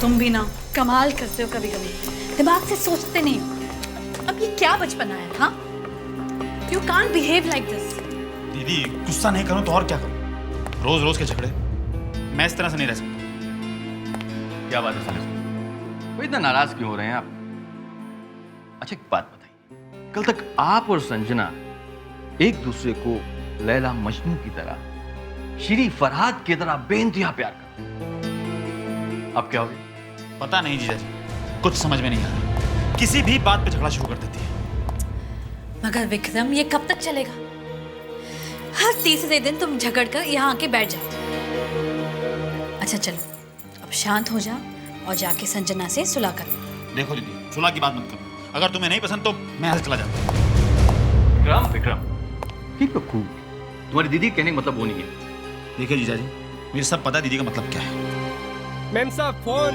तुम भी ना कमाल करते हो कभी कभी, दिमाग से सोचते नहीं हो। अब ये क्या बचपना है? हाँ, you can't behave like this. दीदी गुस्सा नहीं करूं तो और क्या करूं? रोज रोज के झगड़े, मैं इस तरह से नहीं रह सकता। क्या बात है साले? वो इतना नाराज क्यों हो रहे हैं आप? अच्छा एक बात बताइए, कल तक आप और संजना एक दूसरे को लैला मजनू की तरह, श्री फरहाद की तरह बेइंतहा प्यार करते, अब क्या हो गया? पता नहीं जीजा जी, कुछ समझ में नहीं आ रहा। किसी भी बात पे झगड़ा शुरू कर देती है। मगर विक्रम, ये कब तक चलेगा? हर तीसरे दिन तुम झगड़ कर यहाँ आके बैठ जाओ। अच्छा चलो, अब शांत हो जा और जाके संजना से सुलह कर। देखो दीदी, सुलह की बात मत करो। अगर तुम्हें नहीं पसंद तो मैं यहाँ से चला जाता। Vikram Vikram, keep your cool. तुम्हारी दीदी कहने का मतलब वो नहीं है। देखिए जीजा जी, मुझे सब पता है दीदी का मतलब क्या है। मैम साहब फोन।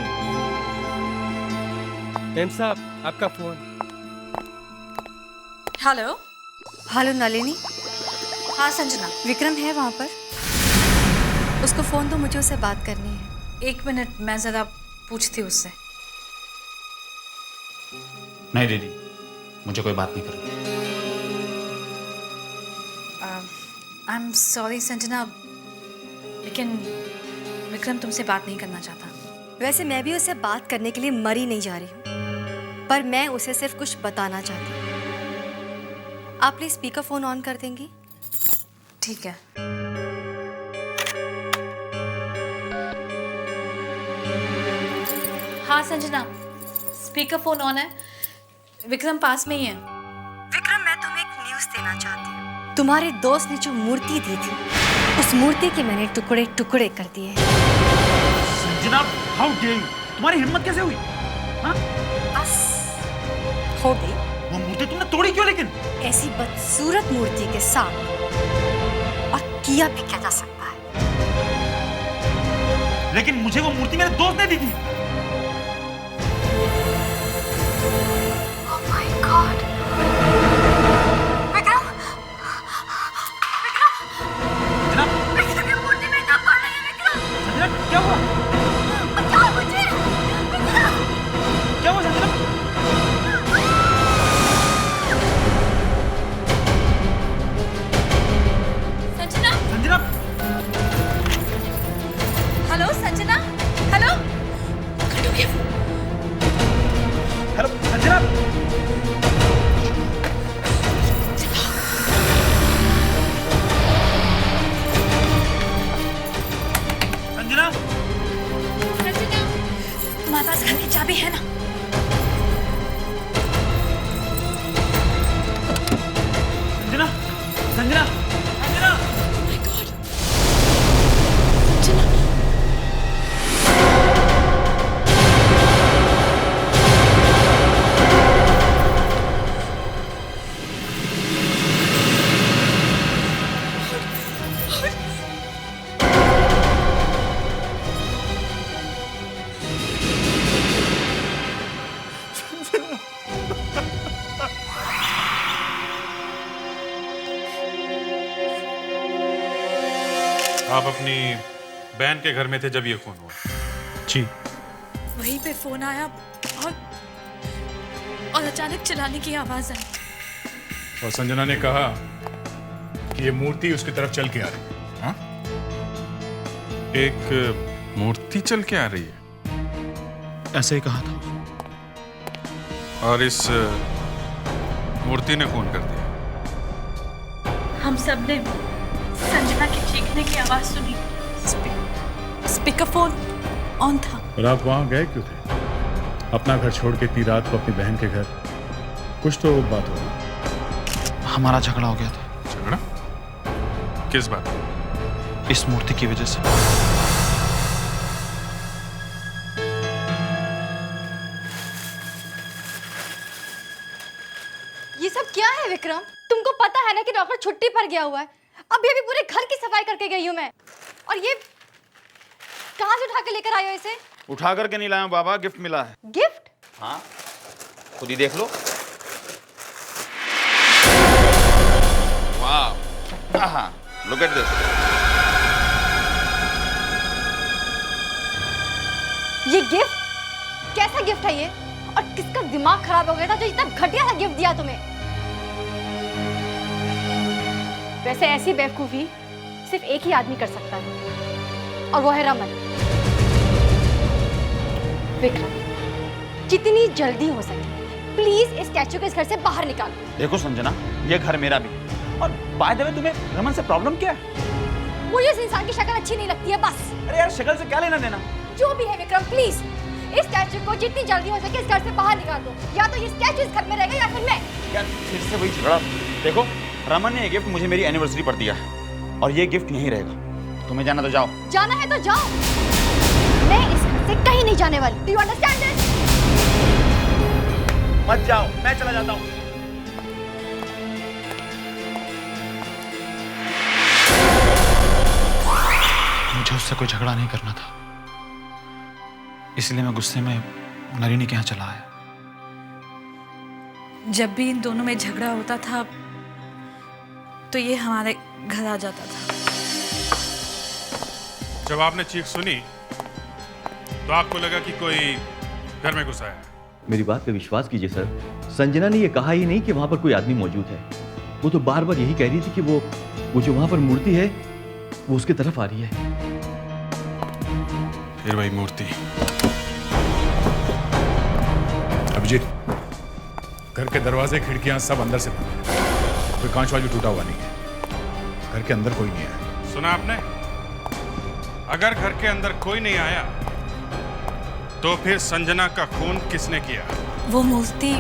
मैम साहब आपका फोन। हेलो। हेलो नलिनी। हाँ संजना। विक्रम है वहाँ पर? उसको फोन दो, मुझे उससे बात करनी है। 1 मिनट, मैं जरा पूछती हूँ उससे। नहीं दीदी, मुझे कोई बात नहीं करनी। आई एम सॉरी संजना, लेकिन विक्रम तुमसे बात नहीं करना चाहता। वैसे मैं भी उससे बात करने के लिए मरी नहीं जा रही हूँ, पर मैं उसे सिर्फ कुछ बताना चाहती हूँ। आप प्लीज स्पीकर फोन ऑन कर देंगी? ठीक है। हाँ संजना, स्पीकर फोन ऑन है। विक्रम पास में ही है। विक्रम, मैं तुम्हें एक न्यूज़ देना चाहती हूँ। तुम्हारे दोस्त ने जो मूर्ति दी थी, उस मूर्ति के मैंने टुकड़े टुकड़े कर दिए। Sanjana, how dare you! तुम्हारी हिम्मत कैसे हुई? हाँ? बस हो गई। वो मूर्ति तुमने तोड़ी क्यों लेकिन? ऐसी बदसूरत मूर्ति के साथ और किया भी क्या जा सकता है? लेकिन मुझे वो मूर्ति मेरे दोस्त ने दी थी। Oh my God! Vikram! Sanjana, Vikram, ये मूर्ति मेरे नाम पड़ रही है। विक्रम, संजना क्या हुआ? बचाओ मुझे! विक्रम! क्या हुआ Sanjana? Sanjana. Sanjana, hello Sanjana. Hello. Hello Sanjana. Sanjana, Sanjana, तुम्हारे पास घर की चाबी है ना? संजना, संजना, संजना। My God. संजना। आप अपनी बहन के घर में थे जब ये खून हुआ? जी। वहीं पे फोन आया और अचानक चिल्लाने की आवाज आई। और संजना ने कहा कि ये मूर्ति उसकी तरफ चल के आ रही है। हाँ? एक मूर्ति चल के आ रही है? ऐसे ही कहा था। और इस मूर्ति ने खून कर दिया? हम सब ने संजना के चीखने की आवाज सुनी। स्पीकर फोन ऑन था। और आप वहाँ गए क्यों थे? अपना घर छोड़ के इतनी रात को अपनी बहन के घर? कुछ तो बात होगी। हमारा झगड़ा हो गया था। झगड़ा? किस बात? इस मूर्ति की वजह से। ये सब क्या है विक्रम? तुमको पता है ना कि डॉक्टर छुट्टी पर गया हुआ है। अभी अभी पूरे घर की सफाई करके गई हूँ मैं। और ये कहाँ से उठा के लेकर आए हो इसे? उठा करके नहीं लाया बाबा, गिफ्ट मिला है। गिफ्ट? हाँ, खुद ही देख लो। वाह, हाँ, लुक एट दिस। ये गिफ्ट सा गिफ्ट है ये? और किसका दिमाग खराब हो गया था जो इतना घटिया सा गिफ्ट दिया तुम्हें? वैसे ऐसी बेवकूफी सिर्फ एक ही आदमी कर सकता है और वो है रमन। विक्रम, जितनी जल्दी हो सके प्लीज इस स्टैचू को इस घर से बाहर निकालो। देखो संजना, ये घर मेरा भी है। और बाय द वे तुम्हें रमन से प्रॉब्लम क्या है? मुझे इस इंसान की शक्ल अच्छी नहीं लगती है बस। अरे यार शक्ल से क्या लेना देना? जो भी है विक्रम, प्लीज इस स्टैचू को जितनी जल्दी हो सके इस घर से बाहर निकाल दो। या तो ये स्टैचू इस घर में रहेगा या फिर मैं। यार फिर से वही झगड़ा। देखो रमन ने ये गिफ्ट मुझे मेरी एनिवर्सरी पर दिया है और ये गिफ्ट यहीं रहेगा। तुम्हें जाना तो जाओ। जाना है तो जाओ, मैं इस घर से कहीं नहीं जाने वाली। Do you understand this? मत जाओ, मैं चला जाता हूँ। मुझे उससे कोई झगड़ा नहीं करना था, इसलिए मैं गुस्से में नलिनी के यहाँ चला आया। जब भी इन दोनों में झगड़ा होता था तो ये हमारे घर आ जाता था। जब आपने चीख सुनी तो आपको लगा कि कोई घर में घुसा है। मेरी बात पे विश्वास कीजिए सर, संजना ने ये कहा ही नहीं कि वहां पर कोई आदमी मौजूद है। वो तो बार बार यही कह रही थी कि वो जो वहां पर मूर्ति है वो उसकी तरफ आ रही है। फिर वही मूर्ति। अभिजीत, घर के दरवाजे खिड़कियां सब अंदर से बंद हैं। कोई कांच वाली टूटा हुआ नहीं है। घर के अंदर कोई नहीं है। सुना आपने? अगर घर के अंदर कोई नहीं आया तो फिर संजना का खून किसने किया? वो मूर्ति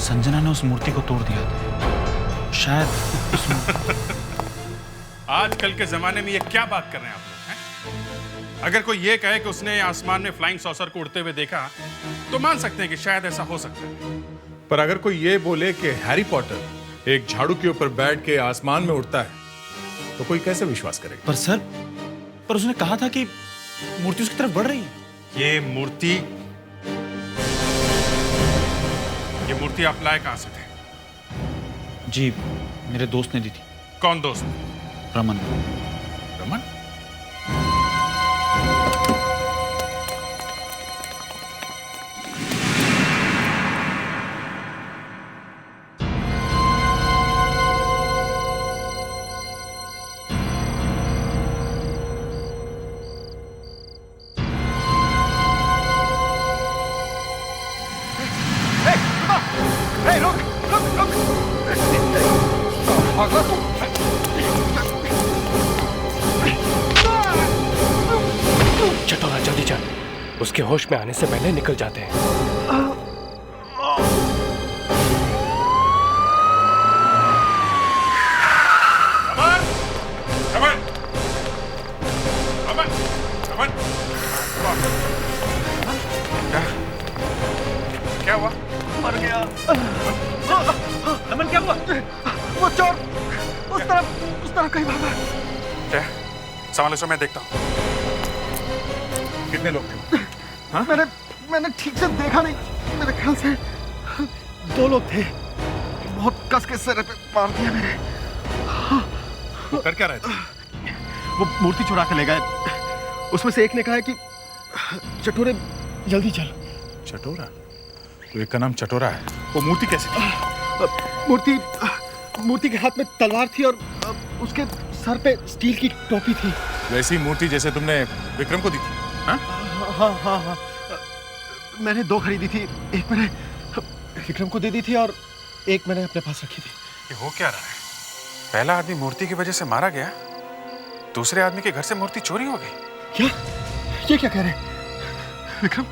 संजना ने उस मूर्ति को तोड़ दिया था शायद। आजकल के जमाने में ये क्या बात कर रहे हैं आप लोग हैं? अगर कोई ये कहे कि उसने आसमान में फ्लाइंग सॉसर को उड़ते हुए देखा तो मान सकते हैं कि शायद ऐसा हो सकता है। पर अगर कोई ये बोले कि हैरी पॉटर एक झाड़ू के ऊपर बैठ के आसमान में उड़ता है तो कोई कैसे विश्वास करेगा? पर सर, पर उसने कहा था कि मूर्ति उसकी तरफ बढ़ रही है। ये मूर्ति आप लाए कहां से थे? जी मेरे दोस्त ने दी थी। कौन दोस्त? रमन। रमन? चटोरा जल्दी चल, उसके होश में आने से पहले निकल जाते हैं। क्या हुआ? मर गया। रमन क्या हुआ? वो चोर उस तरफ कहीं भागा। क्या? संभालो सो, मैं देखता हूँ। कितने लोग थे? हाँ? मैंने ठीक से देखा नहीं, मेरे ख्याल से 2 लोग थे। बहुत कस के सिर पे मार दिया मेरे। वो कर क्या रहे थे? वो मूर्ति चुरा के ले गए। उसमें से एक ने कहा कि चटोरे जल्दी चल। चटोरा? तो एक का नाम चटोरा है। वो मूर्ति कैसी थी? मूर्ति के हाथ में तलवार थी और उसके सर पे स्टील की टोपी थी। वैसी मूर्ति जैसे तुमने विक्रम को दी थी? हाँ। मैंने 2 खरीदी थी। एक मैंने विक्रम को दे दी थी और एक मैंने अपने पास रखी थी। ये हो क्या रहा है? पहला आदमी मूर्ति की वजह से मारा गया, दूसरे आदमी के घर से मूर्ति चोरी हो गई। क्या? ये क्या कह रहे हैं विक्रम?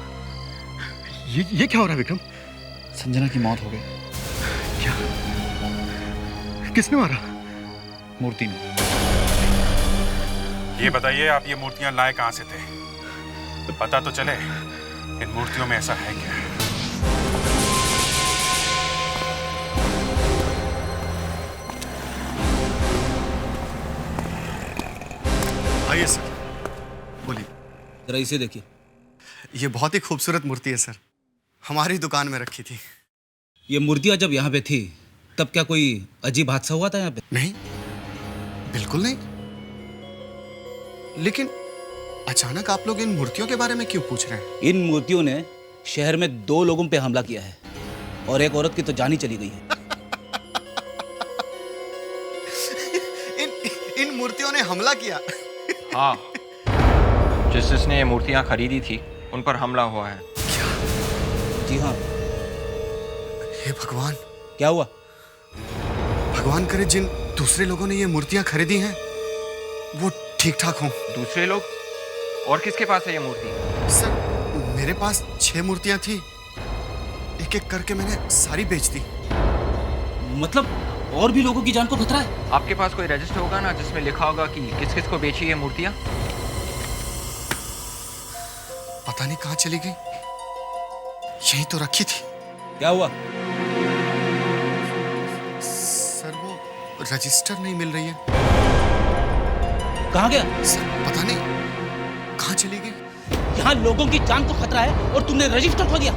ये क्या हो रहा है विक्रम? संजना की मौत हो गई। क्या? किसने मारा? मूर्ति ने। ये बताइए, आप ये मूर्तियां लाए कहां से थे? पता तो चले इन मूर्तियों में ऐसा है क्या? आइए सर, बोलिए। जरा इसे देखिए। ये बहुत ही खूबसूरत मूर्ति है सर, हमारी दुकान में रखी थी। ये मूर्तियां जब यहाँ पे थी तब क्या कोई अजीब हादसा हुआ था यहाँ पे? नहीं, बिल्कुल नहीं। लेकिन अचानक आप लोग इन मूर्तियों के बारे में क्यों पूछ रहे हैं? इन मूर्तियों ने शहर में 2 लोगों पे हमला किया है और एक औरत की तो जान ही चली गई है। इन मूर्तियों ने हमला किया? हाँ, जिसने ये मूर्तियां खरीदी थी उन पर हमला हुआ है। जी हाँ। हे भगवान, क्या हुआ? भगवान करे जिन दूसरे लोगों ने ये मूर्तियां खरीदी हैं वो ठीक ठाक हों। दूसरे लोग? और किसके पास है ये मूर्ति? सर, मेरे पास 6 मूर्तियां थी, एक एक करके मैंने सारी बेच दी। मतलब और भी लोगों की जान को खतरा है? आपके पास कोई रजिस्टर होगा ना जिसमें लिखा होगा कि किस किस को बेची ये मूर्तियां? पता नहीं कहाँ चली गई, यही तो रखी थी। क्या हुआ? सर, वो रजिस्टर नहीं मिल रही है। कहाँ गया? सर, पता नहीं कहाँ चली गई। यहाँ लोगों की जान को खतरा है और तुमने रजिस्टर खो दिया।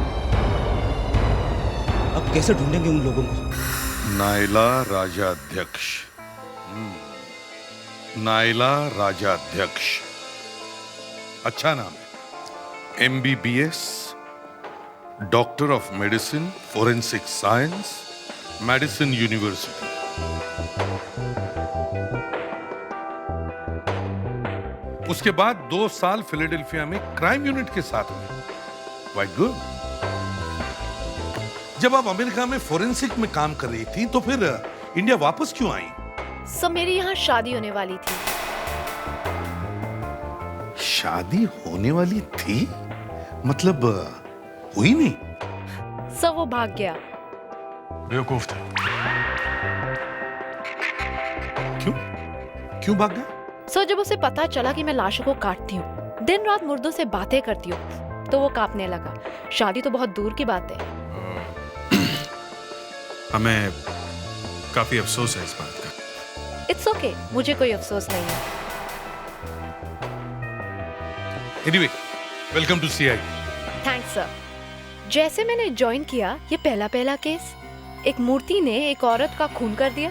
अब कैसे ढूंढेंगे उन लोगों को? नायला राजाध्यक्ष। नायला राजाध्यक्ष, अच्छा नाम है। MBBS, doctor of medicine, forensic science, medicine university. उसके बाद 2 साल फिलाडेल्फिया में क्राइम यूनिट के साथ में। Quite good. जब आप अमेरिका में फोरेंसिक में काम कर रही थी तो फिर इंडिया वापस क्यों आई? सर, मेरी यहाँ शादी होने वाली थी। शादी होने वाली थी? मतलब हुई नहीं? सर, वो भाग गया। बेवकूफ था। क्यों भाग गया? सर, जब उसे पता चला कि मैं लाशों को काटती हूँ, दिन रात मुर्दों से बातें करती हूँ, तो वो कांपने लगा। शादी तो बहुत दूर की बात है। हमें काफी अफसोस है इस बात का। इट्स ओके, मुझे कोई अफसोस नहीं है। Anyway, welcome to CID। Thanks sir. जैसे मैंने ज्वाइन किया, ये पहला केस, एक मूर्ति ने एक औरत का खून कर दिया।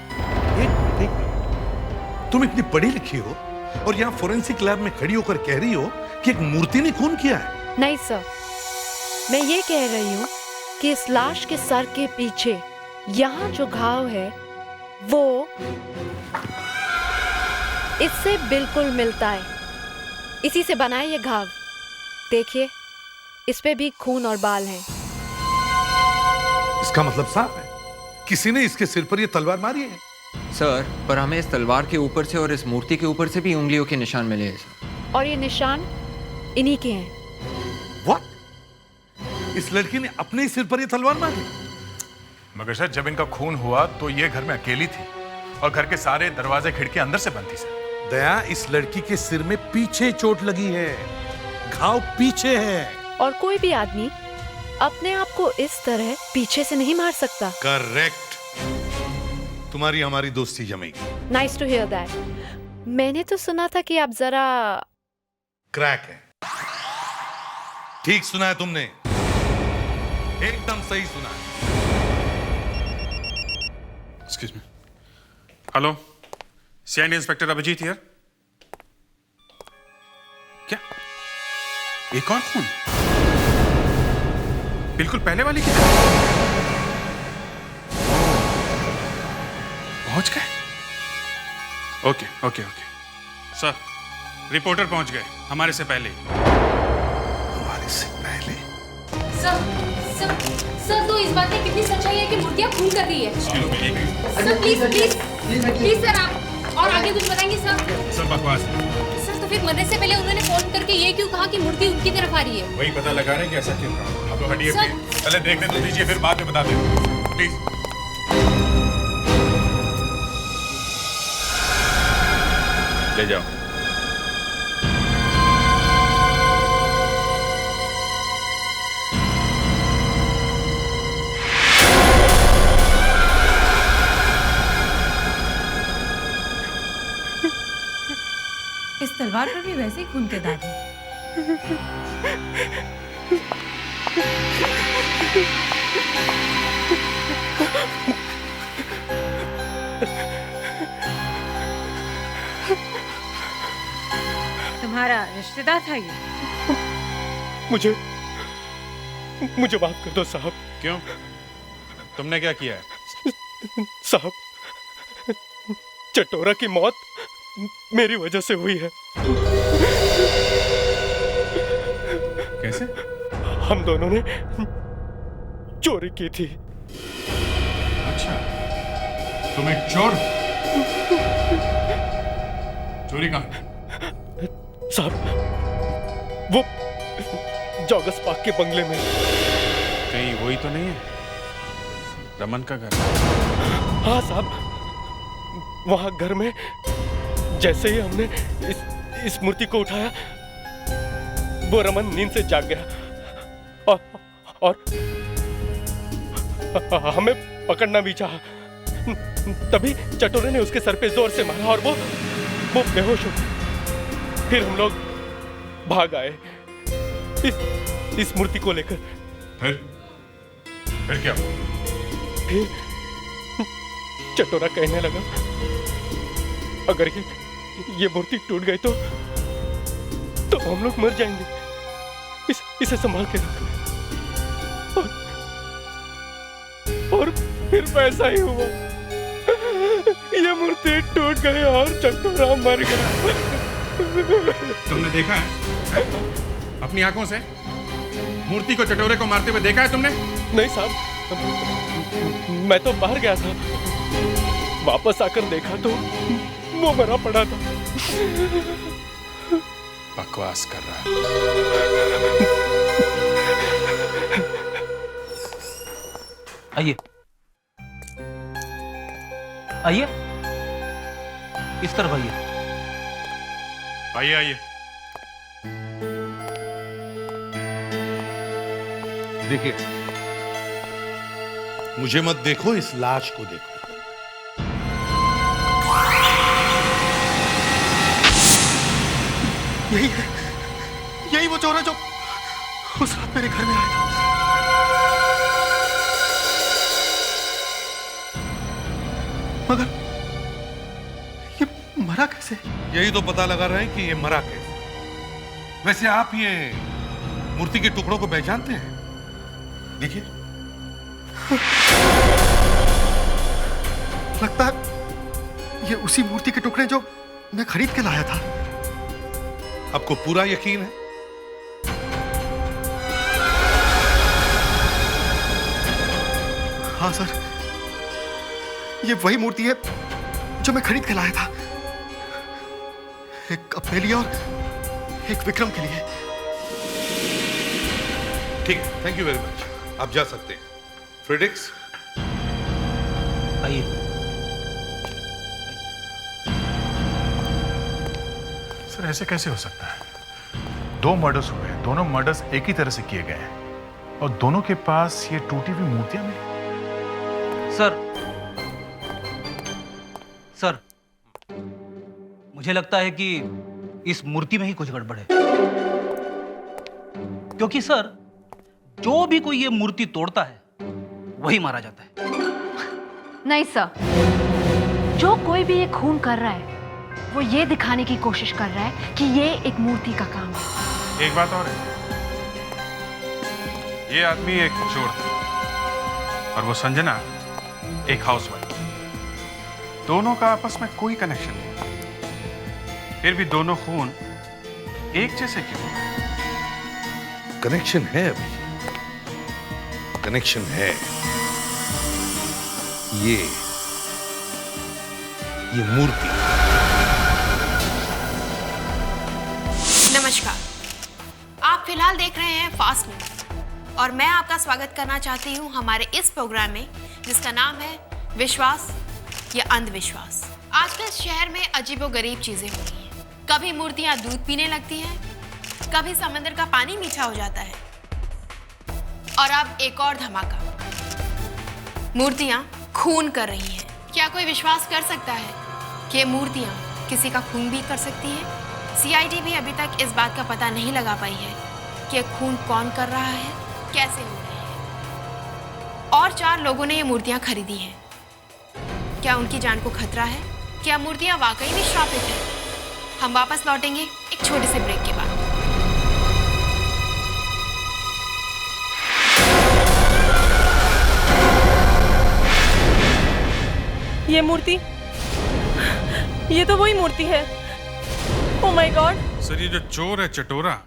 तुम इतनी पढ़ी लिखी हो और यहाँ फोरेंसिक लैब में खड़ी होकर कह रही हो कि एक मूर्ति ने खून किया है? नहीं सर, मैं ये कह रही हूँ कि इस लाश के सर के पीछे यहाँ जो घाव है वो इससे बिल्कुल मिलता है। इसी से बना है ये घाव। देखिए, इस पे भी खून और बाल हैं। इसका मतलब साफ है, किसी ने इसके सिर पर ये तलवार मारी है। सर, पर हमें इस तलवार के ऊपर से और इस मूर्ति के ऊपर से भी उंगलियों के निशान मिले हैं सर। और ये निशान इन्हीं के हैं। What? इस लड़की ने अपने ही सिर पर ये तलवार मारी? मगर सर, जब इनका खून हुआ तो ये घर में अकेली थी और घर के सारे दरवाजे खिड़की अंदर से बंद थी सर। दया, इस लड़की के सिर में पीछे चोट लगी है, घाव पीछे है। और कोई भी आदमी अपने आप को इस तरह पीछे से नहीं मार सकता। करेक्ट। तुम्हारी हमारी दोस्ती जमेगी। Nice to hear that. मैंने तो सुना था कि आप जरा क्रैक है। ठीक सुना है तुमने, एकदम सही सुना है। Excuse me. Hello, CID inspector Abhijeet here. क्या एक और खून? बिल्कुल पहले वाली की तरह। पहुंच गए? Okay okay okay sir, reporter पहुंच गए हमारे से पहले। हमारे से पहले? सर, तो इस बात में कितनी सच्चाई है कि मूर्तियां खून कर रही है? सर, प्लीज सर, आप और आगे कुछ बताएंगे सर? सब बकवास है। सर, तो फिर मरने से पहले उन्होंने फोन करके ये क्यों कहा कि मूर्ति उनकी तरफ आ रही है? वही पता लगा रहे हैं कि ऐसा क्यों कहा। अब हटिए, सर। पहले देखने तो दीजिए, फिर बाद में बता दें प्लीज। ले जाओ। इस तलवार पर भी वैसे ही खून के दाग हैं। तुम्हारा रिश्तेदार था ये? मुझे माफ कर दो साहब। क्यों? तुमने क्या किया है? साहब, चटोरा की मौत मेरी वजह से हुई है। कैसे? हम दोनों ने चोरी की थी। अच्छा, तुम एक चोर? चोरी कहाँ? साहब, वो जॉगस पार्क के बंगले में। कहीं वही तो नहीं है रमन का घर? हाँ साहब, वहां घर में जैसे ही हमने इस मूर्ति को उठाया, वो रमन नींद से जाग गया और हमें पकड़ना भी चाहा। तभी चटोरे ने उसके सर पे जोर से मारा और वो बेहोश हो गया। फिर हम लोग भाग आए इस मूर्ति को लेकर। फिर क्या? फिर चटोरा कहने लगा, अगर ये मूर्ति टूट गई तो हम लोग मर जाएंगे, इसे संभाल के रख। और फिर वैसा ही हुआ, ये मूर्ति टूट गई और चटोरा मर गया। तुमने देखा है अपनी आंखों से? मूर्ति को चटोरे को मारते हुए देखा है तुमने? नहीं साहब, मैं तो बाहर गया था, वापस आकर देखा तो वो मरा पड़ा था। बकवास कर रहा है। आइए आइए, इस तरफ आइए। आइए आइए। देखिए, मुझे मत देखो, इस लाश को देखो। यही वो चोर है जो उस रात मेरे घर में आया था। मगर ये मरा कैसे? यही तो पता लगा रहे हैं कि ये मरा कैसे। वैसे आप ये मूर्ति के टुकड़ों को पहचानते हैं? देखिए, लगता है ये उसी मूर्ति के टुकड़े जो मैं खरीद के लाया था। आपको पूरा यकीन है? हाँ सर, ये वही मूर्ति है जो मैं खरीद के लाया था, एक अपने लिए और एक विक्रम के लिए। ठीक, थैंक यू वेरी मच। आप जा सकते हैं। फ्रेडरिक्स, आइए। सर, ऐसे कैसे हो सकता है? 2 मर्डर्स हुए, दोनों मर्डर्स एक ही तरह से किए गए हैं और दोनों के पास ये टूटी हुई मूर्तियां मिली। सर, मुझे लगता है कि इस मूर्ति में ही कुछ गड़बड़ है, क्योंकि सर, जो भी कोई ये मूर्ति तोड़ता है वही मारा जाता है। नहीं सर, जो कोई भी ये खून कर रहा है वो ये दिखाने की कोशिश कर रहा है कि ये एक मूर्ति का काम है। एक बात और है, ये आदमी एक चोर था और वो संजना एक हाउसवाइफ। दोनों का आपस में कोई कनेक्शन नहीं, फिर भी दोनों खून एक जैसे क्यों? कनेक्शन है अभी, कनेक्शन है। ये मूर्ति। नमस्कार, आप फिलहाल देख रहे हैं फास्ट न्यूज और मैं आपका स्वागत करना चाहती हूं हमारे इस प्रोग्राम में, जिसका नाम है विश्वास या अंधविश्वास। आजकल शहर में अजीबोगरीब चीजें हो रही हैं। कभी मूर्तियां दूध पीने लगती हैं, कभी समंदर का पानी मीठा हो जाता है और अब एक और धमाका, मूर्तियां खून कर रही हैं। क्या कोई विश्वास कर सकता है कि ये मूर्तियां किसी का खून भी कर सकती हैं? सीआईडी भी अभी तक इस बात का पता नहीं लगा पाई है कि ये खून कौन कर रहा है, कैसे हो रहे हैं। और 4 लोगों ने ये मूर्तियां खरीदी हैं। क्या उनकी जान को खतरा है? क्या मूर्तियां वाकई में श्रापित हैं? हम वापस लौटेंगे एक छोटे से ब्रेक के बाद। ये मूर्ति, ये तो वही मूर्ति है। Oh my God. सर ये जो चोर है चटोरा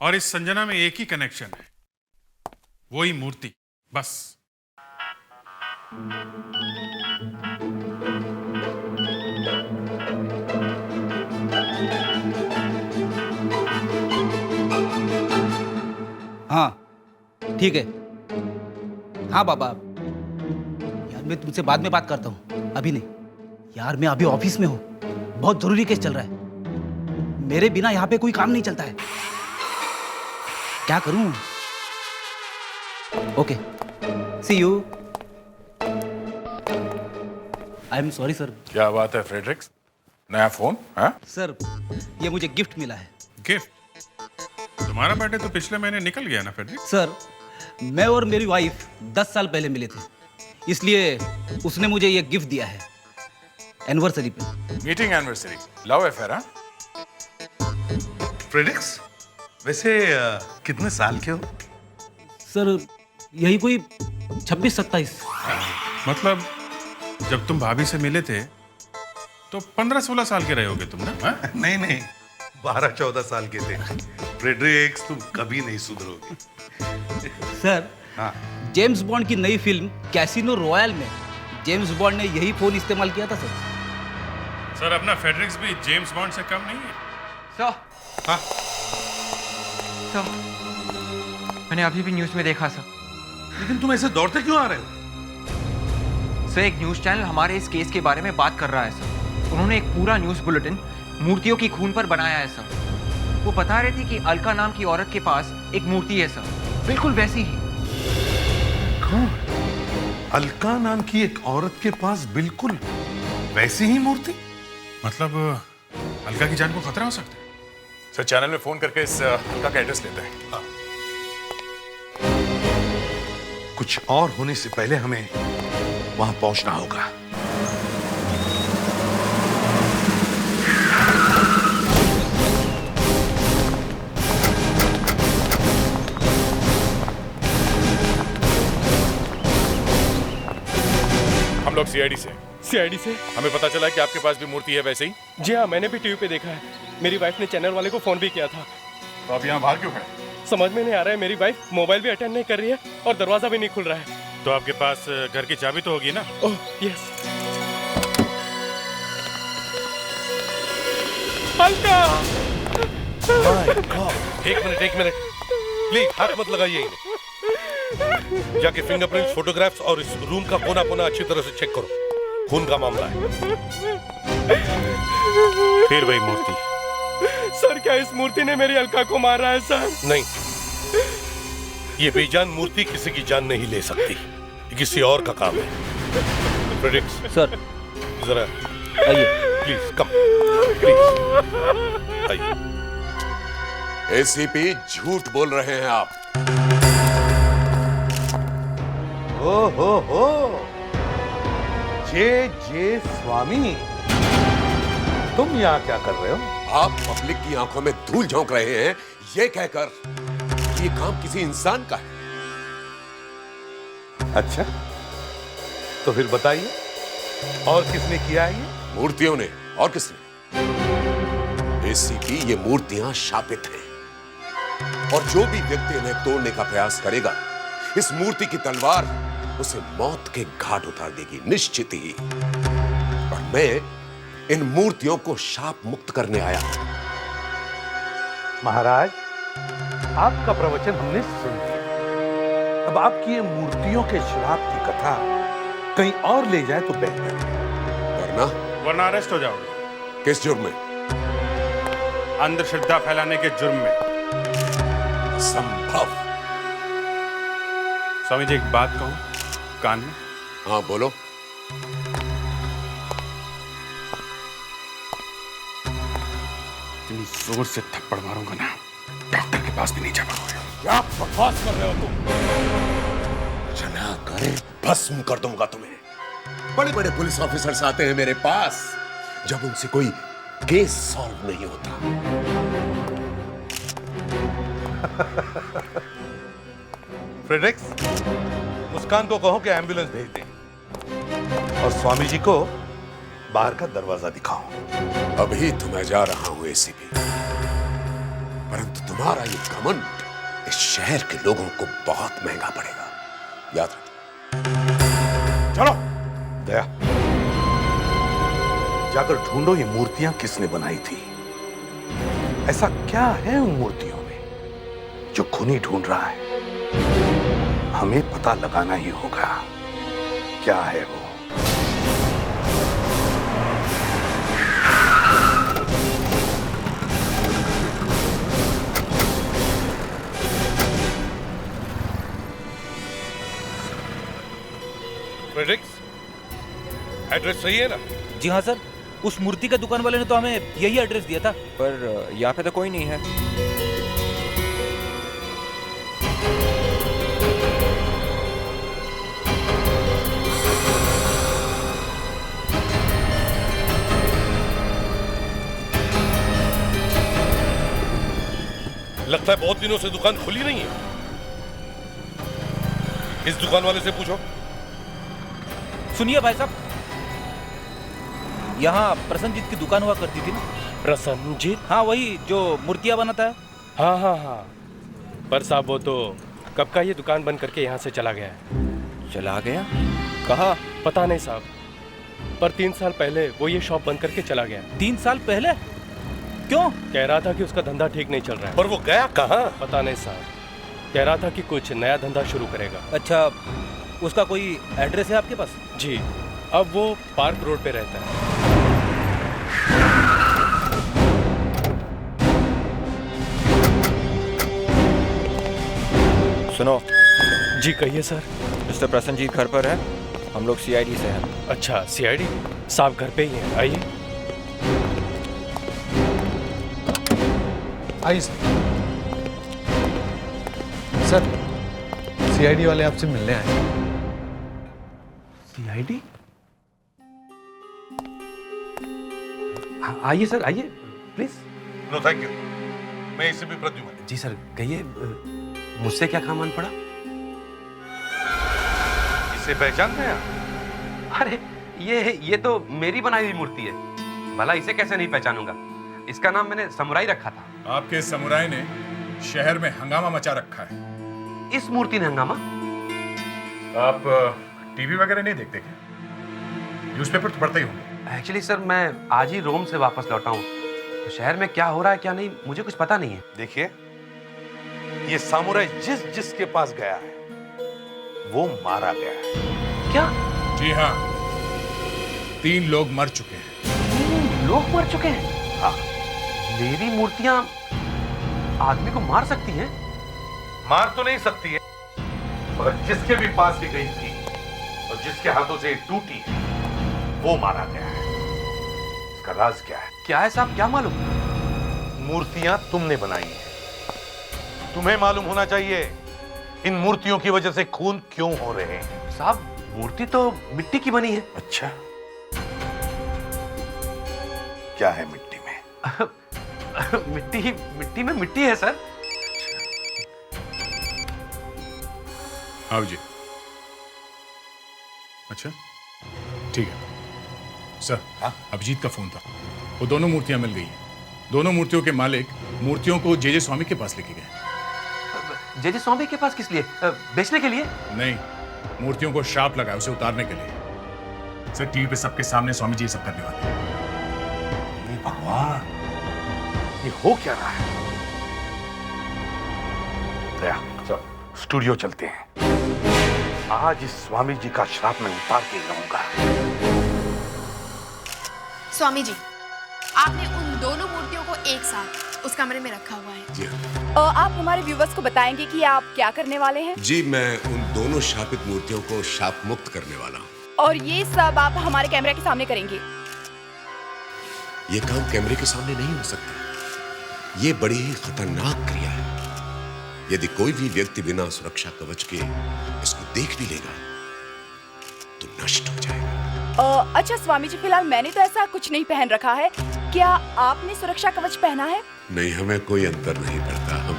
और इस संजना में एक ही कनेक्शन है, वही मूर्ति, बस। हाँ ठीक है। हाँ बाबा, यार मैं तुमसे बाद में बात करता हूँ, अभी नहीं। यार मैं अभी ऑफिस में हूँ, बहुत जरूरी केस चल रहा है, मेरे बिना यहाँ पे कोई काम नहीं चलता है। क्या करूँ? Okay, see you. I am sorry sir. क्या बात है फ्रेडरिक्स, नया फोन? हाँ सर, ये मुझे गिफ्ट मिला है। गिफ्ट? तुम्हारा बर्थडे तो पिछले महीने निकल गया ना फ्रेडरिक्स। सर, मैं और मेरी वाइफ 10 साल पहले मिले थे, इसलिए उसने मुझे ये गिफ्ट दिया है एनिवर्सरी पे। Meeting anniversary, love affair? हाँ फ्रेडरिक्स, वैसे कितने साल के हो? सर यही कोई 26-27। मतलब जब तुम भाभी से मिले थे तो 15-16 साल के रहे होगे तुम ना? हाँ? नहीं नहीं, 12-14 साल के थे। फ्रेडरिक्स, तुम कभी नहीं सुधरोगे। सर, हाँ, जेम्स बॉन्ड की नई फिल्म कैसीनो रॉयल में जेम्स बॉन्ड ने यही फोन इस्तेमाल किया था सर। सर अपना फ्रेडरिक्स भी जेम्स बॉन्ड से कम नहीं है। सर, हाँ सर, मैंने अभी भी न्यूज में देखा सर। लेकिन तुम ऐसे दौड़ते क्यों आ रहे हो? सर एक न्यूज चैनल हमारे इस केस के बारे में बात कर रहा है सर। उन्होंने एक पूरा न्यूज बुलेटिन मूर्तियों की खून पर बनाया है सर। वो बता रहे थे कि अलका नाम की औरत के पास एक मूर्ति है सर, बिल्कुल वैसी ही। कौन? अलका नाम की एक औरत के पास बिल्कुल वैसी ही मूर्ति? मतलब अलका की जान को खतरा हो सकता है। सर चैनल में फोन करके इस अलका का एड्रेस लेते हैं। हाँ। कुछ और होने से पहले हमें वहां पहुंचना होगा। हम लोग सीआईडी से। सीआईडी से? हमें पता चला कि आपके पास भी मूर्ति है वैसे ही। जी हाँ, मैंने भी टीवी पे देखा है। मेरी वाइफ ने चैनल वाले को फोन भी किया था। तो आप यहाँ बाहर क्यों खड़े? समझ में नहीं आ रहा है, मेरी वाइफ मोबाइल भी अटेंड नहीं कर रही है और दरवाजा भी नहीं खुल रहा है। तो आपके पास घर की चाबी तो होगी ना? Oh yes. अलका! एक मिनट प्लीज, हाथ मत लगाइए इन्हें। जाके फिंगरप्रिंट्स, फोटोग्राफ्स और इस रूम का कोना कोना अच्छी तरह से चेक करो। खून का मामला है। फिर वही मूर्ति। सर, क्या इस मूर्ति ने मेरी अलका को मारा है सर? नहीं, ये बेजान मूर्ति किसी की जान नहीं ले सकती। ये किसी और का काम है। फ्रेडरिक्स सर, जरा आइए। प्लीज कम, प्लीज आइए। एसीपी, झूठ बोल रहे हैं आप। हो जे स्वामी, तुम यहाँ क्या कर रहे हो? आप पब्लिक की आंखों में धूल झोंक रहे हैं ये कहकर कि ये काम किसी इंसान का है। अच्छा, तो फिर बताइए, और किसने किया है ये? मूर्तियों ने। और किसने? एसीपी, ये मूर्तियां शापित हैं और जो भी व्यक्ति इन्हें तोड़ने का प्रयास करेगा, इस मूर्ति की तलवार उसे मौत के घाट उतार देगी, निश्चित ही। और मैं इन मूर्तियों को शाप मुक्त करने आया हूं। महाराज, आपका प्रवचन हमने सुन लिया। अब आपकी ये मूर्तियों के श्राप की कथा कहीं और ले जाए तो बेहतर है। वरना अरेस्ट हो जाओगे। किस जुर्म में? अंधश्रद्धा फैलाने के जुर्म में। संभव। स्वामी जी, एक बात कहूं कान में? हाँ बोलो। इतनी जोर से थप्पड़ मारूंगा ना, डॉक्टर के पास भी नहीं जा पाओगे। क्या बकवास कर रहे हो तुम? जलाकर भस्म कर दूंगा तुम्हें। बड़े बड़े पुलिस ऑफिसर्स आते हैं मेरे पास जब उनसे कोई केस सॉल्व नहीं होता। फ्रेडरिक्स, मुस्कान को कहो कि एम्बुलेंस भेज दें। और स्वामी जी को बाहर का दरवाजा दिखाओ। अभी तो मैं जा रहा हूं एसीपी, परंतु तुम्हारा ये घमंड इस शहर के लोगों को बहुत महंगा पड़ेगा, याद रखो। चलो दया, जाकर ढूंढो ये मूर्तियां किसने बनाई थी। ऐसा क्या है उन मूर्तियों में जो खूनी ढूंढ रहा है? हमें पता लगाना ही होगा क्या है वो। फ्रेडरिक्स, एड्रेस सही है ना? जी हाँ सर, उस मूर्ति का दुकान वाले ने तो हमें यही एड्रेस दिया था। पर यहाँ पे तो कोई नहीं है। लगता है बहुत दिनों से दुकान खुली नहीं है। इस दुकान वाले से पूछो। सुनिए भाई साहब, यहाँ प्रसन्नजीत की दुकान हुआ करती थी ना? प्रसन्नजीत? हाँ, वही जो मूर्तियाँ बनाता है। हाँ हाँ हाँ, पर साहब वो तो कब का ये दुकान बंद करके यहाँ से चला गया है। चला गया? कहाँ? पता नहीं साहब, पर 3 साल पहले वो ये शॉप बंद करके चला गया। 3 साल पहले? क्यों? कह रहा था कि उसका धंधा ठीक नहीं चल रहा है। पर वो गया कहाँ? पता नहीं साहब, कह रहा था कि कुछ नया धंधा शुरू करेगा। अच्छा, उसका कोई एड्रेस है आपके पास? जी, अब वो पार्क रोड पे रहता है। सुनो। जी कहिए सर। मिस्टर प्रसन्नजीत घर पर है, हम लोग सीआईडी से हैं। अच्छा, सीआईडी साहब घर पे ही हैं, आइए। आइए सर, सीआईडी वाले आपसे मिलने आए। सीआईडी? आइए सर, आइए प्लीज। नो थैंक यू, मैं इसे भी प्रद्युम्न। जी सर, कहिए मुझसे क्या काम आन पड़ा? इसे पहचानते हैं? अरे ये तो मेरी बनाई हुई मूर्ति है, भला इसे कैसे नहीं पहचानूंगा? इसका नाम मैंने समुराई रखा था। आपके समुराई ने शहर में हंगामा मचा रखा है। इस मूर्ति ने हंगामा? आप टीवी वगैरह नहीं देखते क्या? न्यूज़पेपर तो पढ़ते ही होंगे। एक्चुअली सर, मैं आज ही रोम से वापस लौटा हूँ, तो शहर में क्या हो रहा है क्या नहीं मुझे कुछ पता नहीं है। देखिए, ये सामुराई जिसके पास गया है वो मारा गया है। क्या? जी हाँ, 3 लोग मर चुके हैं। लोग मर चुके हैं? हाँ। मेरी मूर्तियां आदमी को मार सकती हैं? मार तो नहीं सकती है, मगर जिसके भी पास भी गई थी और जिसके हाथों से टूटी है वो मारा गया है। इसका राज क्या है? क्या है साहब, क्या मालूम? मूर्तियां तुमने बनाई हैं, तुम्हें मालूम होना चाहिए इन मूर्तियों की वजह से खून क्यों हो रहे हैं। साहब, मूर्ति तो मिट्टी की बनी है। अच्छा, क्या है मिट्टी में? मिट्टी में मिट्टी है सर। आओ जी। अच्छा ठीक है सर। अभिजीत का फोन था, वो दोनों मूर्तियां मिल गई हैं। दोनों मूर्तियों के मालिक मूर्तियों को जे स्वामी के पास लेके गए। जे स्वामी के पास किस लिए? बेचने के लिए? नहीं, मूर्तियों को श्राप लगा उसे उतारने के लिए। सर, टीवी पे सबके सामने स्वामी जी ये सब करने वाले हैं। भगवान, ये हो क्या रहा है? दया, चल स्टूडियो चलते हैं। आज इस स्वामी जी का श्राप मैं उतार के रहूंगा। स्वामी जी, आपने उन दोनों मूर्तियों को एक साथ उस कमरे में रखा हुआ है। जी आप हमारे व्यूवर्स को बताएंगे कि आप क्या करने वाले हैं? जी, मैं उन दोनों शापित मूर्तियों को शाप मुक्त करने वाला हूँ। और ये सब आप हमारे कैमरे के सामने करेंगे? ये काम कैमरे के सामने नहीं हो सकता। ये बड़ी ही खतरनाक क्रिया है। यदि कोई भी व्यक्ति बिना सुरक्षा कवच के इसको देख भी लेगा तो नष्ट हो जाएगा। अच्छा स्वामी जी, फिलहाल मैंने तो ऐसा कुछ नहीं पहन रखा है। क्या आपने सुरक्षा कवच पहना है? नहीं, हमें कोई अंतर नहीं पड़ता। हम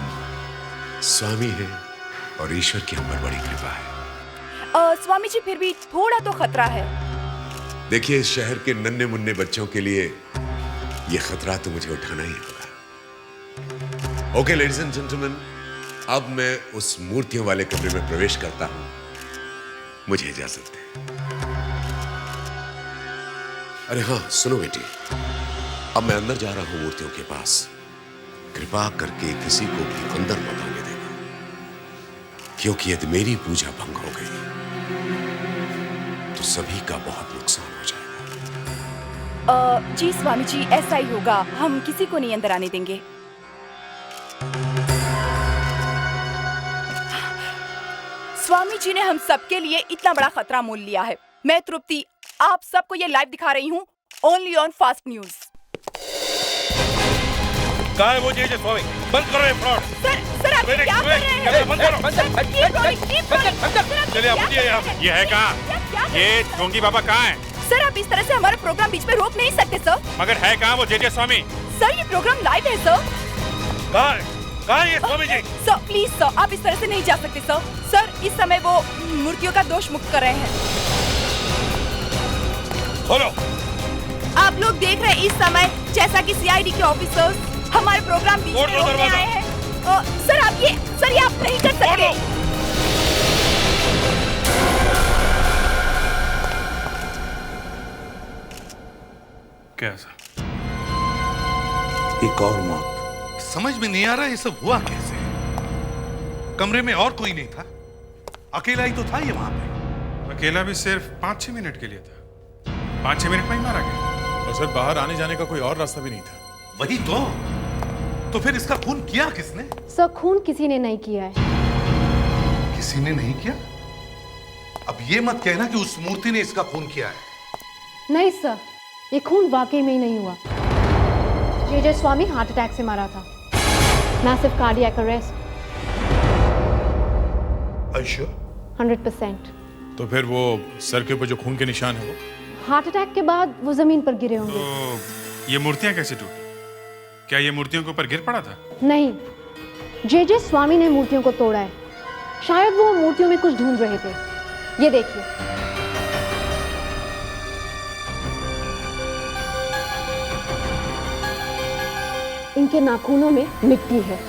स्वामी हैं और ईश्वर की हम पर बड़ी कृपा है। स्वामी जी, फिर भी थोड़ा तो खतरा है। देखिए, इस शहर के नन्हे मुन्ने बच्चों के लिए ये खतरा तो मुझे उठाना ही होगा। ओके लेडीज एंड जेंटलमैन, अब मैं उस मूर्तियों वाले कमरे में प्रवेश करता हूं। मुझे इजाजत दें। अरे हाँ सुनो बेटी, अब मैं अंदर जा रहा हूं मूर्तियों के पास। कृपा करके किसी को भी अंदर मत आने देना, क्योंकि यदि मेरी पूजा भंग हो गई तो सभी का बहुत नुकसान हो जाएगा। जी स्वामी जी, ऐसा ही होगा। हम किसी को नहीं अंदर आने देंगे। स्वामी जी ने हम सबके लिए इतना बड़ा खतरा मोल लिया है। मैं तृप्ति आप सबको ये लाइव दिखा रही हूँ, ओनली ऑन फास्ट न्यूज। कहाँ है वो जे स्वामी? बंद करो ये फ्रॉड। सर आप क्या कर रहे हैं? बंद करो। चलिए आप उठिए यहाँ। ये है कहाँ? ये ढोंगी बाबा कहाँ है? सर आप इस तरह से हमारा प्रोग्राम बीच में रोक नहीं सकते सर। मगर है कहाँ वो जे स्वामी? सर ये प्रोग्राम लाइव है सर। कहाँ है ये Swami ji? Sir please sir, आप इस तरह से नहीं जा सकते सर। सर इस समय वो मूर्तियों का दोष मुक्त कर रहे हैं। खोलो। आप लोग देख रहे हैं इस समय जैसा कि सीआईडी के ऑफिसर्स हमारे प्रोग्राम बीच में रोकने आए हैं। सर आप ये आप नहीं कर सकते। कैसा? एक और मौत। समझ में नहीं आ रहा ये सब हुआ कैसे। कमरे में और कोई नहीं था, अकेला ही तो था ये वहां पे। अकेला भी सिर्फ 5-6 मिनट के लिए था। 5-6 मिनट में ही मारा गया। और सर बाहर आने जाने का कोई और रास्ता भी नहीं था। वही तो फिर इसका खून किया किसने? सर खून किसी ने नहीं किया है। किसी ने नहीं किया? अब ये मत कहना कि उस मूर्ति ने इसका खून किया है। नहीं सर, ये खून वाकई में ही नहीं हुआ। जे स्वामी हार्ट अटैक से मारा था। Massive cardiac arrest. 100%। तो फिर वो सर के ऊपर जो खून के निशान है वो हार्ट अटैक के बाद वो जमीन पर गिरे होंगे। तो ये मूर्तियां कैसे टूटी? क्या ये मूर्तियों के ऊपर गिर पड़ा था? नहीं, जे स्वामी ने मूर्तियों को तोड़ा है। शायद वो मूर्तियों में कुछ ढूंढ रहे थे। ये देखिए। इनके नाखूनों में मिट्टी है।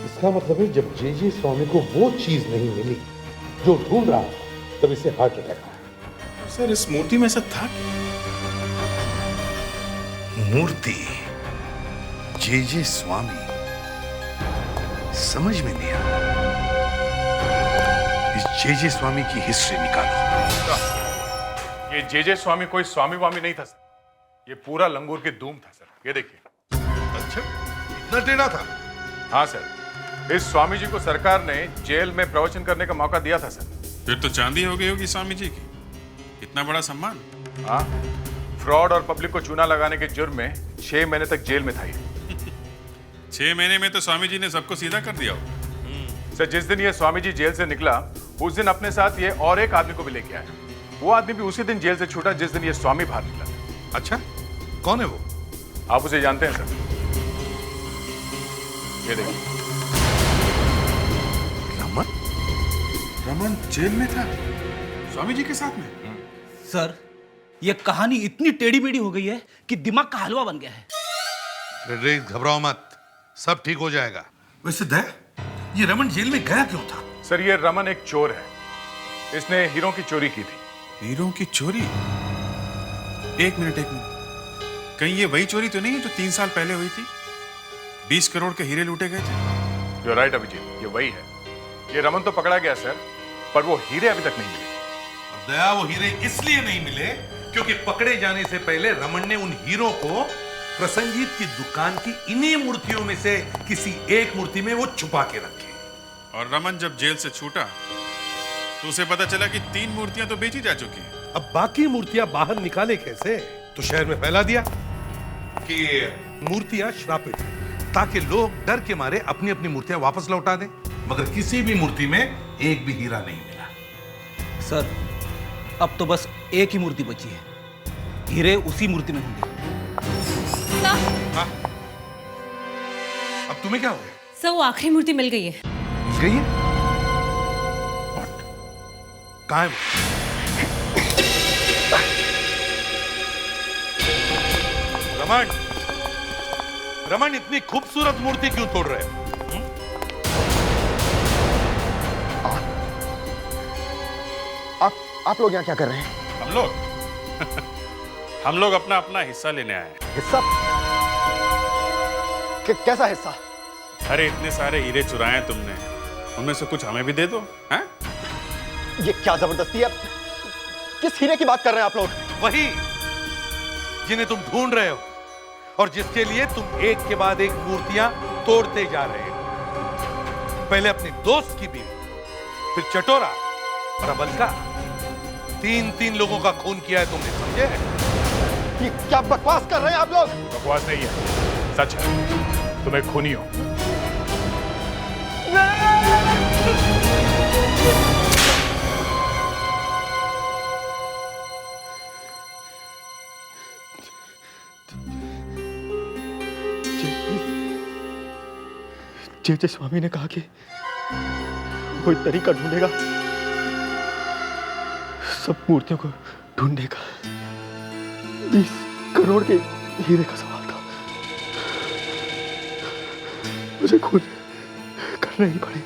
इसका मतलब है जब जे स्वामी को वो चीज नहीं मिली जो ढूंढ रहा था, तब इसे हार्ट अटैक आया। सर इस मूर्ति में ऐसा था क्या? मूर्ति जे स्वामी, समझ में नहीं आ रहा। इस जे स्वामी की हिस्ट्री निकालो। ये जे स्वामी कोई स्वामी वामी नहीं था सर, ये पूरा लंगूर के धूम था सर। ये देखिए। अच्छा, इतना टेढ़ा था? हाँ सर, इस स्वामी जी को सरकार ने जेल में प्रवचन करने का मौका दिया था सर। फिर तो चांदी हो गई होगी स्वामी जी की। इतना बड़ा सम्मान। हाँ, फ्रॉड और पब्लिक को चूना लगाने के जुर्म में 6 महीने तक जेल में था ये। 6 महीने में तो स्वामी जी ने सबको सीधा कर दिया होगा। सर जिस दिन ये स्वामी जी जेल से निकला, उस दिन अपने साथ ये और एक आदमी को भी लेके आया। वो आदमी भी उसी दिन जेल से छूटा जिस दिन ये स्वामी बाहर निकला। अच्छा, कौन है वो? आप उसे जानते हैं सर? ये देखिए। रमन जेल में था स्वामी जी के साथ में। सर ये कहानी इतनी टेढ़ी मेढ़ी हो गई है कि दिमाग का हलवा बन गया है। फ्रेडरिक घबराओ मत, सब ठीक हो जाएगा। वैसे दया, ये रमन जेल में गया क्यों था? सर ये रमन एक चोर है। इसने हीरों की चोरी की थी। हीरों की चोरी? एक मिनट। कहीं ये वही चोरी तो नहीं है जो 3 साल पहले हुई थी? 20 करोड़ के हीरे लूटे गए थे। You're right अभिजीत, ये वही है। ये रमन तो पकड़ा गया सर, पर वो हीरे अभी तक नहीं मिले। और दया, वो हीरे इसलिए नहीं मिले क्योंकि पकड़े जाने से पहले रमन ने उन हीरों को प्रसन्नजीत की दुकान की इन्हीं मूर्तियों में से किसी एक मूर्ति में वो छुपा के रखे। और रमन जब जेल से छूटा तो उसे पता चला कि 3 मूर्तियां तो बेची जा चुकी हैं। अब बाकी मूर्तियां बाहर निकाले कैसे? तो शहर में फैला दिया कि मूर्तियां श्रापित हैं, ताकि लोग डर के मारे अपनी अपनी मूर्तियां वापस लौटा दें। मगर किसी भी मूर्ति में एक भी हीरा नहीं मिला। सर अब तो बस एक ही मूर्ति बची है, हीरे उसी मूर्ति में होंगे। हाँ? अब तुम्हें क्या हो गया? सर वो आखिरी मूर्ति मिल गई है। मिल गई है? कहाँ है? रमन, रमन, इतनी खूबसूरत मूर्ति क्यों तोड़ रहे हो? आप लोग यहाँ क्या कर रहे हैं? हम लोग हम लोग अपना अपना हिस्सा लेने आए हैं। हिस्सा? कैसा हिस्सा? अरे इतने सारे हीरे चुराए हैं तुमने, उनमें से कुछ हमें भी दे दो। हैं? ये क्या जबरदस्ती है? किस हीरे की बात कर रहे हैं आप लोग? वही जिन्हें तुम ढूंढ रहे हो और जिसके लिए तुम एक के बाद एक मूर्तियां तोड़ते जा रहे हो। पहले अपनी दोस्त की बीवी, फिर चटोरा और अब अलका। 3 लोगों का खून किया है तुमने, समझे? ये क्या बकवास कर रहे हैं आप लोग? बकवास नहीं है, सच है। तुम एक खूनी हो। जे स्वामी ने कहा कि कोई तरीका ढूंढेगा सब मूर्तियों को ढूंढने का। 20 करोड़ के हीरे का सवाल था। मुझे खुद करना ही पड़े,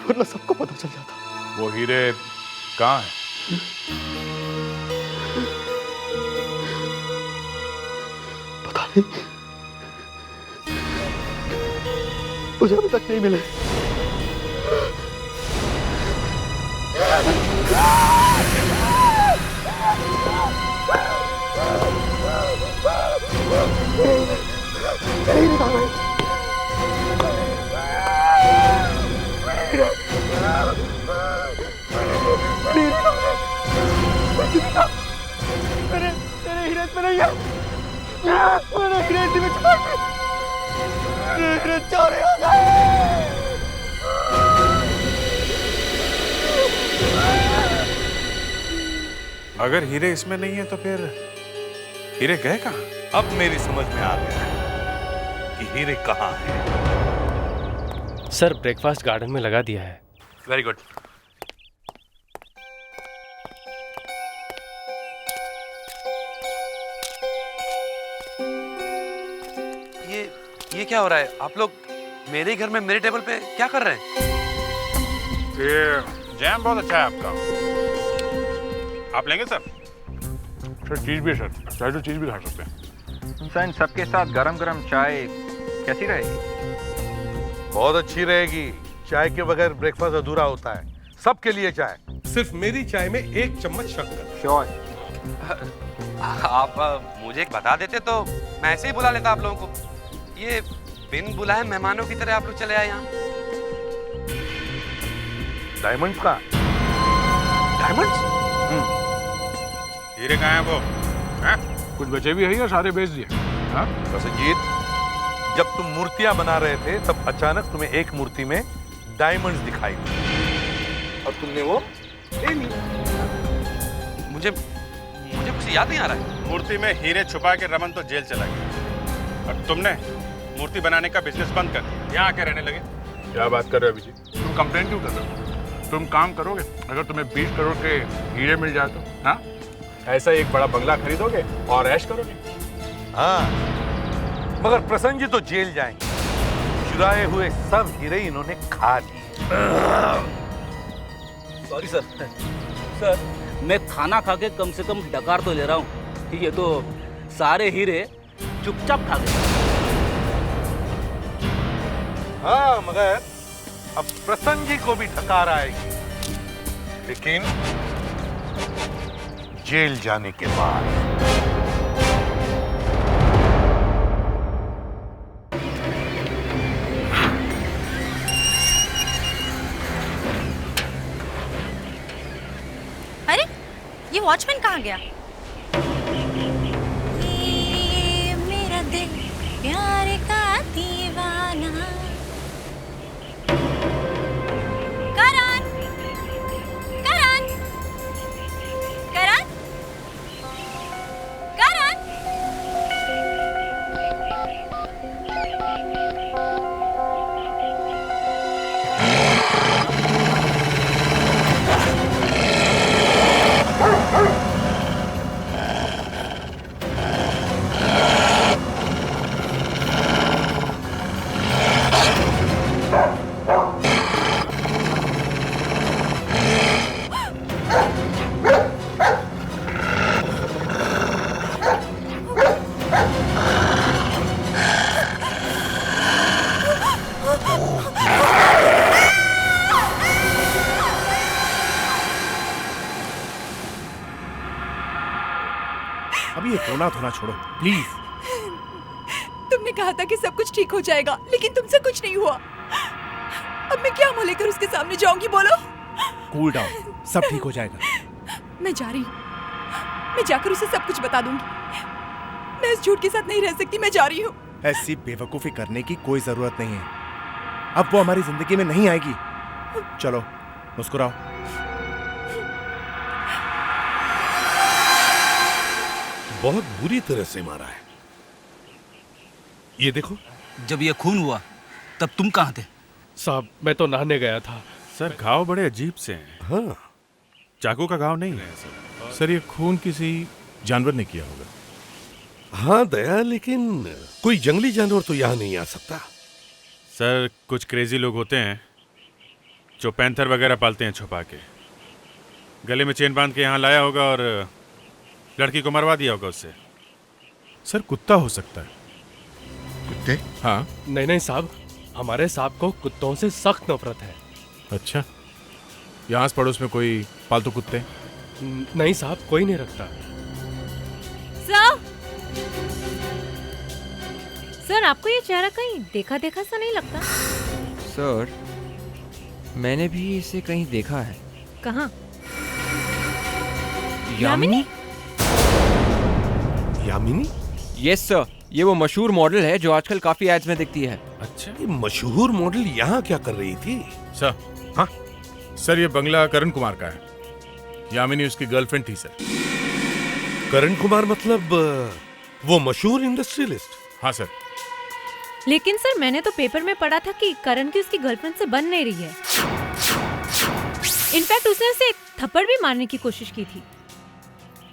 वरना सबको पता चल जाता। वो हीरे कहाँ हैं? पता नहीं, मुझे अभी तक नहीं मिले। मेरे हीरे में नहीं है। मेरे हीरे इसी में छुपा है। मेरे हीरे चोरी हो गए। अगर हीरे इसमें नहीं है तो फिर हीरे गए कहाँ? अब मेरी समझ में आ गया है कि हीरे कहाँ हैं। सर, ब्रेकफास्ट गार्डन में लगा दिया है। Very good. ये क्या हो रहा है? आप लोग मेरे घर में मेरे टेबल पे क्या कर रहे हैं? ये जैम बहुत अच्छा है आपका। आप लेंगे सर? सर चीज भी है सर, चाहे तो चीज भी खा सकते हैं। सर, इन सबके साथ गरम गरम चाय कैसी रहेगी? बहुत अच्छी रहेगी। चाय के बगैर ब्रेकफास्ट अधूरा होता है। सबके लिए चाय, सिर्फ मेरी चाय में 1 चम्मच शक्कर। श्योर। आप मुझे बता देते तो मैं ऐसे ही बुला लेता आप लोगों को। ये बिन बुलाए मेहमानों की तरह आप लोग चले आए यहाँ। डायमंड्स का? डायमंड्स? हीरे कहाँ हैं वो? हैं? कुछ बचे भी है या सारे बेच दिए? हाँ? प्रसन्नजीत, जब तुम मूर्तियां बना रहे थे तब अचानक तुम्हें एक मूर्ति में डायमंड्स दिखाई दी और तुमने वो ले ली। मुझे कुछ याद नहीं आ रहा है। मूर्ति में हीरे छुपा के रमन तो जेल चला गया और तुमने मूर्ति बनाने का बिजनेस बंद कर दिया, यहाँ आके रहने लगे। क्या बात कर रहे हो अभिजीत? तुम कंप्लेन क्यों कर रहे हो? तुम काम करोगे अगर तुम्हें 20 करोड़ के हीरे मिल जाए तो? हाँ, ऐसा एक बड़ा बंगला खरीदोगे और ऐश करोगे। हाँ, मगर प्रसन्न जी तो जेल जाएंगे। चुराए हुए सब हीरे इन्होंने खा लिए। Sorry sir. सर, मैं खाना खा के कम से कम डकार तो ले रहा हूँ। ये तो सारे हीरे चुपचाप खा गए। हाँ, मगर अब प्रसन्न जी को भी डकार आएगी, लेकिन जेल जाने के बाद। अरे, ये वॉचमैन कहाँ गया? ये मेरा दिल प्यार का दीवाना। करण, करण, करण, करण। अभी ये रोना धोना छोड़ो प्लीज। तुमने कहा था कि सब कुछ ठीक हो जाएगा, लेकिन तुमसे कुछ नहीं हुआ। अब मैं क्या मुंह लेकर उसके सामने जाऊंगी, बोलो? कूल डाउन, सब ठीक हो जाएगा। मैं जा रही हूँ, मैं जाकर उसे सब कुछ बता दूंगी। मैं इस झूठ के साथ नहीं रह सकती, मैं जा रही हूँ। ऐसी बेवकूफी करने की कोई जरूरत नहीं है, अब वो हमारी जिंदगी में नहीं आएगी। चलो मुस्कुराओ। बहुत बुरी तरह से मारा है, ये देखो। जब ये खून हुआ तब तुम कहाँ थे? साहब मैं तो नहाने गया था। सर घाव बड़े अजीब से हैं। हाँ, चाकू का घाव नहीं है सर ये खून किसी जानवर ने किया होगा। हाँ दया, लेकिन कोई जंगली जानवर तो यहाँ नहीं आ सकता। सर कुछ क्रेजी लोग होते हैं जो पैंथर वगैरह पालते हैं छुपा के, गले में चेन बांध के यहाँ लाया होगा और लड़की को मरवा दिया होगा उससे। सर कुत्ता हो सकता है। कुत्ते? हाँ। नहीं नहीं साहब, हमारे साहब को कुत्तों से सख्त नफरत है। अच्छा, यहाँ आस पड़ोस में कोई पालतू कुत्ते? नहीं साहब, कोई नहीं रखता। सर आपको ये चेहरा कहीं देखा देखा सा नहीं लगता? सर मैंने भी इसे कहीं देखा है। कहाँ? यामिनी? यामिनी? यस सर, ये वो मशहूर मॉडल है जो आजकल काफी एड्स में दिखती है। अच्छा, ये मशहूर मॉडल यहाँ क्या कर रही थी? सर हाँ सर, ये बंगला करण कुमार का है। यामिनी उसकी गर्लफ्रेंड थी सर। करण कुमार मतलब वो मशहूर इंडस्ट्रियलिस्ट? हाँ सर। लेकिन सर मैंने तो पेपर में पढ़ा था कि करण की उसकी गर्लफ्रेंड से बन नहीं रही है। इनफैक्ट उसने उसे थप्पड़ भी मारने की कोशिश की थी।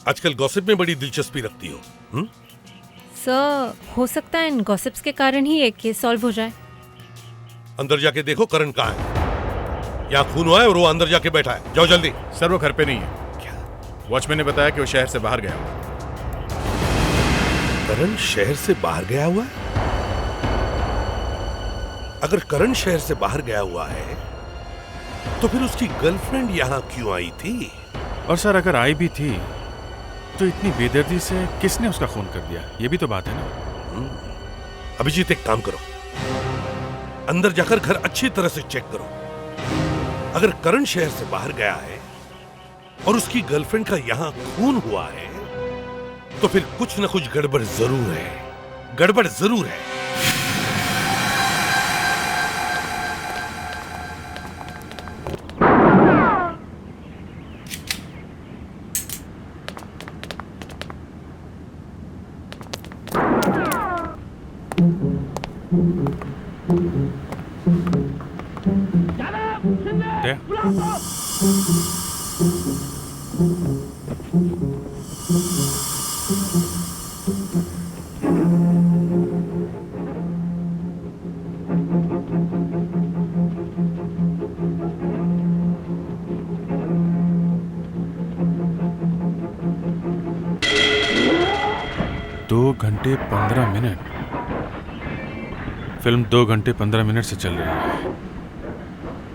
आजकल गॉसिप में बड़ी दिलचस्पी रखती हो। सर हो सकता है इन गॉसिप्स के कारण ही एक केस सॉल्व हो जाए। अंदर जाके देखो करण कहाँ है। यहाँ खून हुआ है और वो अंदर जाके बैठा है, जाओ जल्दी। सर वो घर पे नहीं है। क्या? वॉचमैन ने बताया कि वो शहर से बाहर गया। करण शहर से बाहर गया हुआ है? अगर करण शहर से बाहर गया हुआ है तो फिर उसकी गर्लफ्रेंड यहाँ क्यों आई थी? और सर अगर आई भी थी तो इतनी बेदर्दी से किसने उसका खून कर दिया, ये भी तो बात है ना। अभिजीत एक काम करो, अंदर जाकर घर अच्छी तरह से चेक करो। अगर करण शहर से बाहर गया है और उसकी गर्लफ्रेंड का यहां खून हुआ है तो फिर कुछ ना कुछ गड़बड़ जरूर है, गड़बड़ जरूर है। फिल्म 2 घंटे 15 मिनट से चल रही है।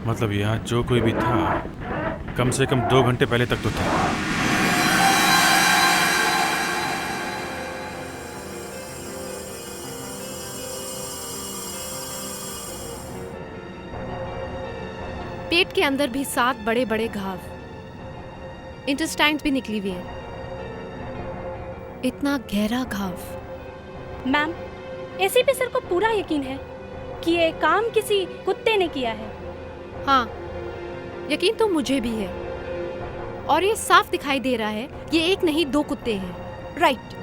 मतलब यहाँ जो कोई भी था कम से कम 2 घंटे पहले तक तो था। पेट के अंदर भी 7 बड़े बड़े घाव, इंटेस्टाइन्स भी निकली हुई है। इतना गहरा घाव। मैम एसीपी सर को पूरा यकीन है कि ये काम किसी कुत्ते ने किया है। हाँ, यकीन तो मुझे भी है। और ये साफ दिखाई दे रहा है ये एक नहीं 2 कुत्ते हैं। राइट।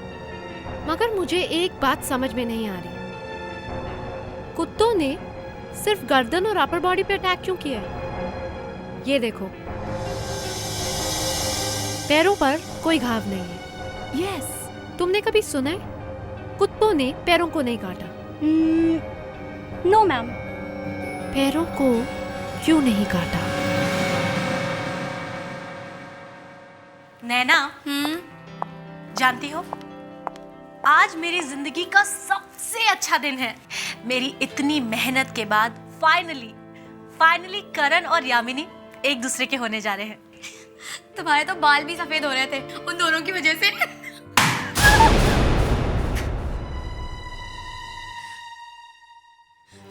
मगर मुझे एक बात समझ में नहीं आ रही, कुत्तों ने सिर्फ गर्दन और अपर बॉडी पे अटैक क्यों किया है? ये देखो, पैरों पर कोई घाव नहीं है। यस, तुमने कभी सुना है कुत्तों ने पैरों को नहीं काटा? No ma'am. पैरों को क्यों नहीं काटा? नैना, जानती हो आज मेरी जिंदगी का सबसे अच्छा दिन है। मेरी इतनी मेहनत के बाद फाइनली करण और यामिनी एक दूसरे के होने जा रहे हैं। तुम्हारे तो बाल भी सफेद हो रहे थे उन दोनों की वजह से।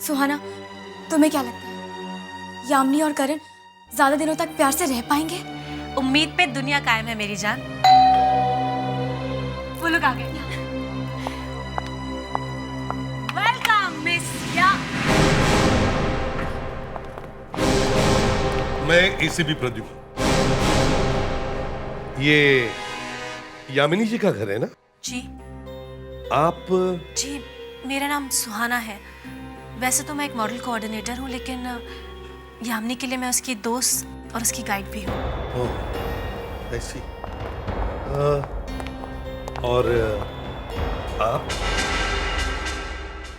सुहाना, तुम्हें क्या लगता है यामिनी और करण ज्यादा दिनों तक प्यार से रह पाएंगे? उम्मीद पे दुनिया कायम है मेरी जान। वो लोग आ गए। वेलकम मिस या। मैं एसीपी प्रद्युम्न। ये यामिनी जी का घर है ना? जी आप? जी मेरा नाम सुहाना है। वैसे तो मैं एक मॉडल कोऑर्डिनेटर हूँ, लेकिन यामिनी के लिए मैं उसकी दोस्त और उसकी गाइड भी हूँ। ओह, ऐसी। और आप?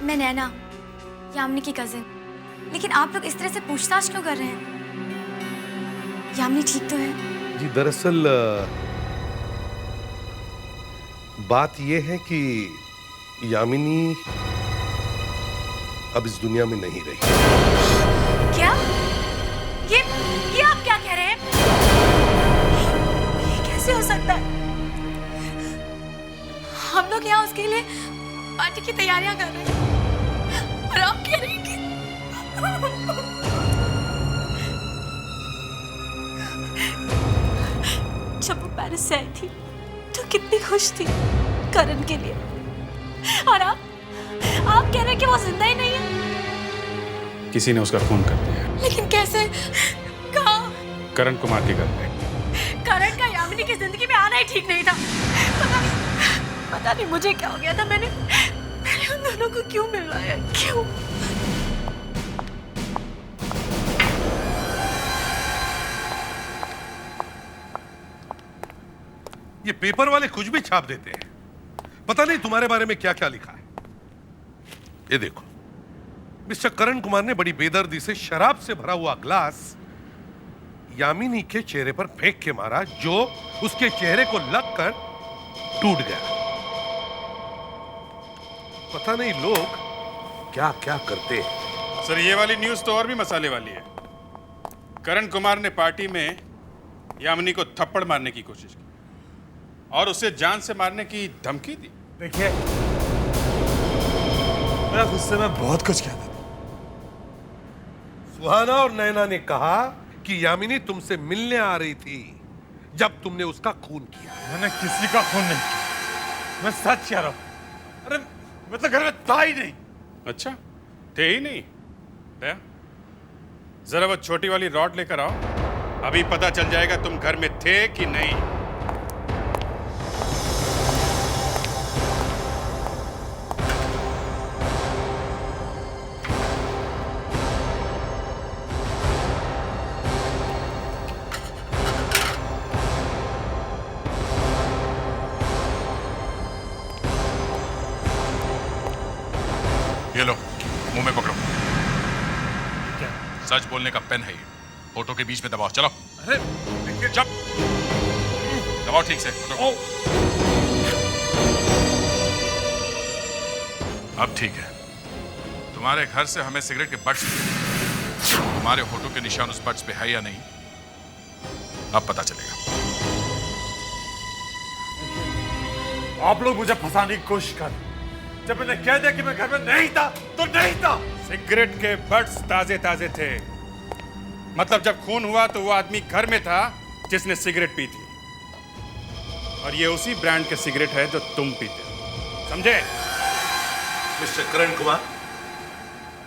मैं नैना, यामिनी की कजिन। लेकिन आप लोग इस तरह से पूछताछ क्यों कर रहे हैं? यामिनी ठीक तो है? जी दरअसल बात यह है कि यामिनी अब इस दुनिया में नहीं रही। क्या? ये आप क्या कह रहे हैं? ये कैसे हो सकता है? हम लोग यहाँ उसके लिए पार्टी की तैयारियां कर रहे हैं और आप कह रहे हैं कि जब वो पेरिस से आई थी तो कितनी खुश थी करण के लिए, और आप कह रहे हैं कि वो जिंदा ही नहीं है? किसी ने उसका खून कर दिया। लेकिन कैसे? कहाँ? करण कुमार के घर पे। करण का यामिनी की जिंदगी में आना ही ठीक नहीं था। पता नहीं मुझे क्या हो गया था। मैंने उन दोनों को क्यों मिलवाया? क्यों? ये पेपर वाले कुछ भी छाप देते हैं। पता नहीं तुम्हारे बारे में क्या क्या लिखा है। ये देखो, मिस्टर करण कुमार ने बड़ी बेदर्दी से शराब से भरा हुआ ग्लास यामिनी के चेहरे पर फेंक के मारा, जो उसके चेहरे को लगकर टूट गया। पता नहीं लोग क्या क्या करते हैं। सर, ये वाली न्यूज़ तो और भी मसाले वाली है। करण कुमार ने पार्टी में यामिनी को थप्पड़ मारने की कोशिश की और उसे जान से मारने की धमकी दी। देखिए, मैं गुस्से में बहुत कुछ कहता था। सुहाना और नैना ने कहा कि यामिनी तुमसे मिलने आ रही थी जब तुमने उसका खून किया। मैंने किसी का खून नहीं किया, मैं सच कह रहा हूं। अरे मैं तो घर में था ही नहीं। अच्छा, थे ही नहीं? दया, जरा वो छोटी वाली रॉड लेकर आओ, अभी पता चल जाएगा तुम घर में थे कि नहीं। ये लो, मुंह में पकड़ो। सच बोलने का पेन है ये। फोटो के बीच में दबाओ। चलो। अरे जब दबाओ ठीक से। अब ठीक है। तुम्हारे घर से हमें सिगरेट के बट्स मिले। तुम्हारे फोटो के निशान उस बट्स पे है या नहीं, अब पता चलेगा। आप लोग मुझे फंसाने की कोशिश कर। जब मैंने कह दिया कि मैं घर में नहीं था तो नहीं था। सिगरेट के बट्स ताजे ताजे थे। मतलब जब खून हुआ तो वो आदमी घर में था जिसने सिगरेट पी थी, और ये उसी ब्रांड के सिगरेट है जो तुम पीते हो। समझे? मिस्टर करण कुमार,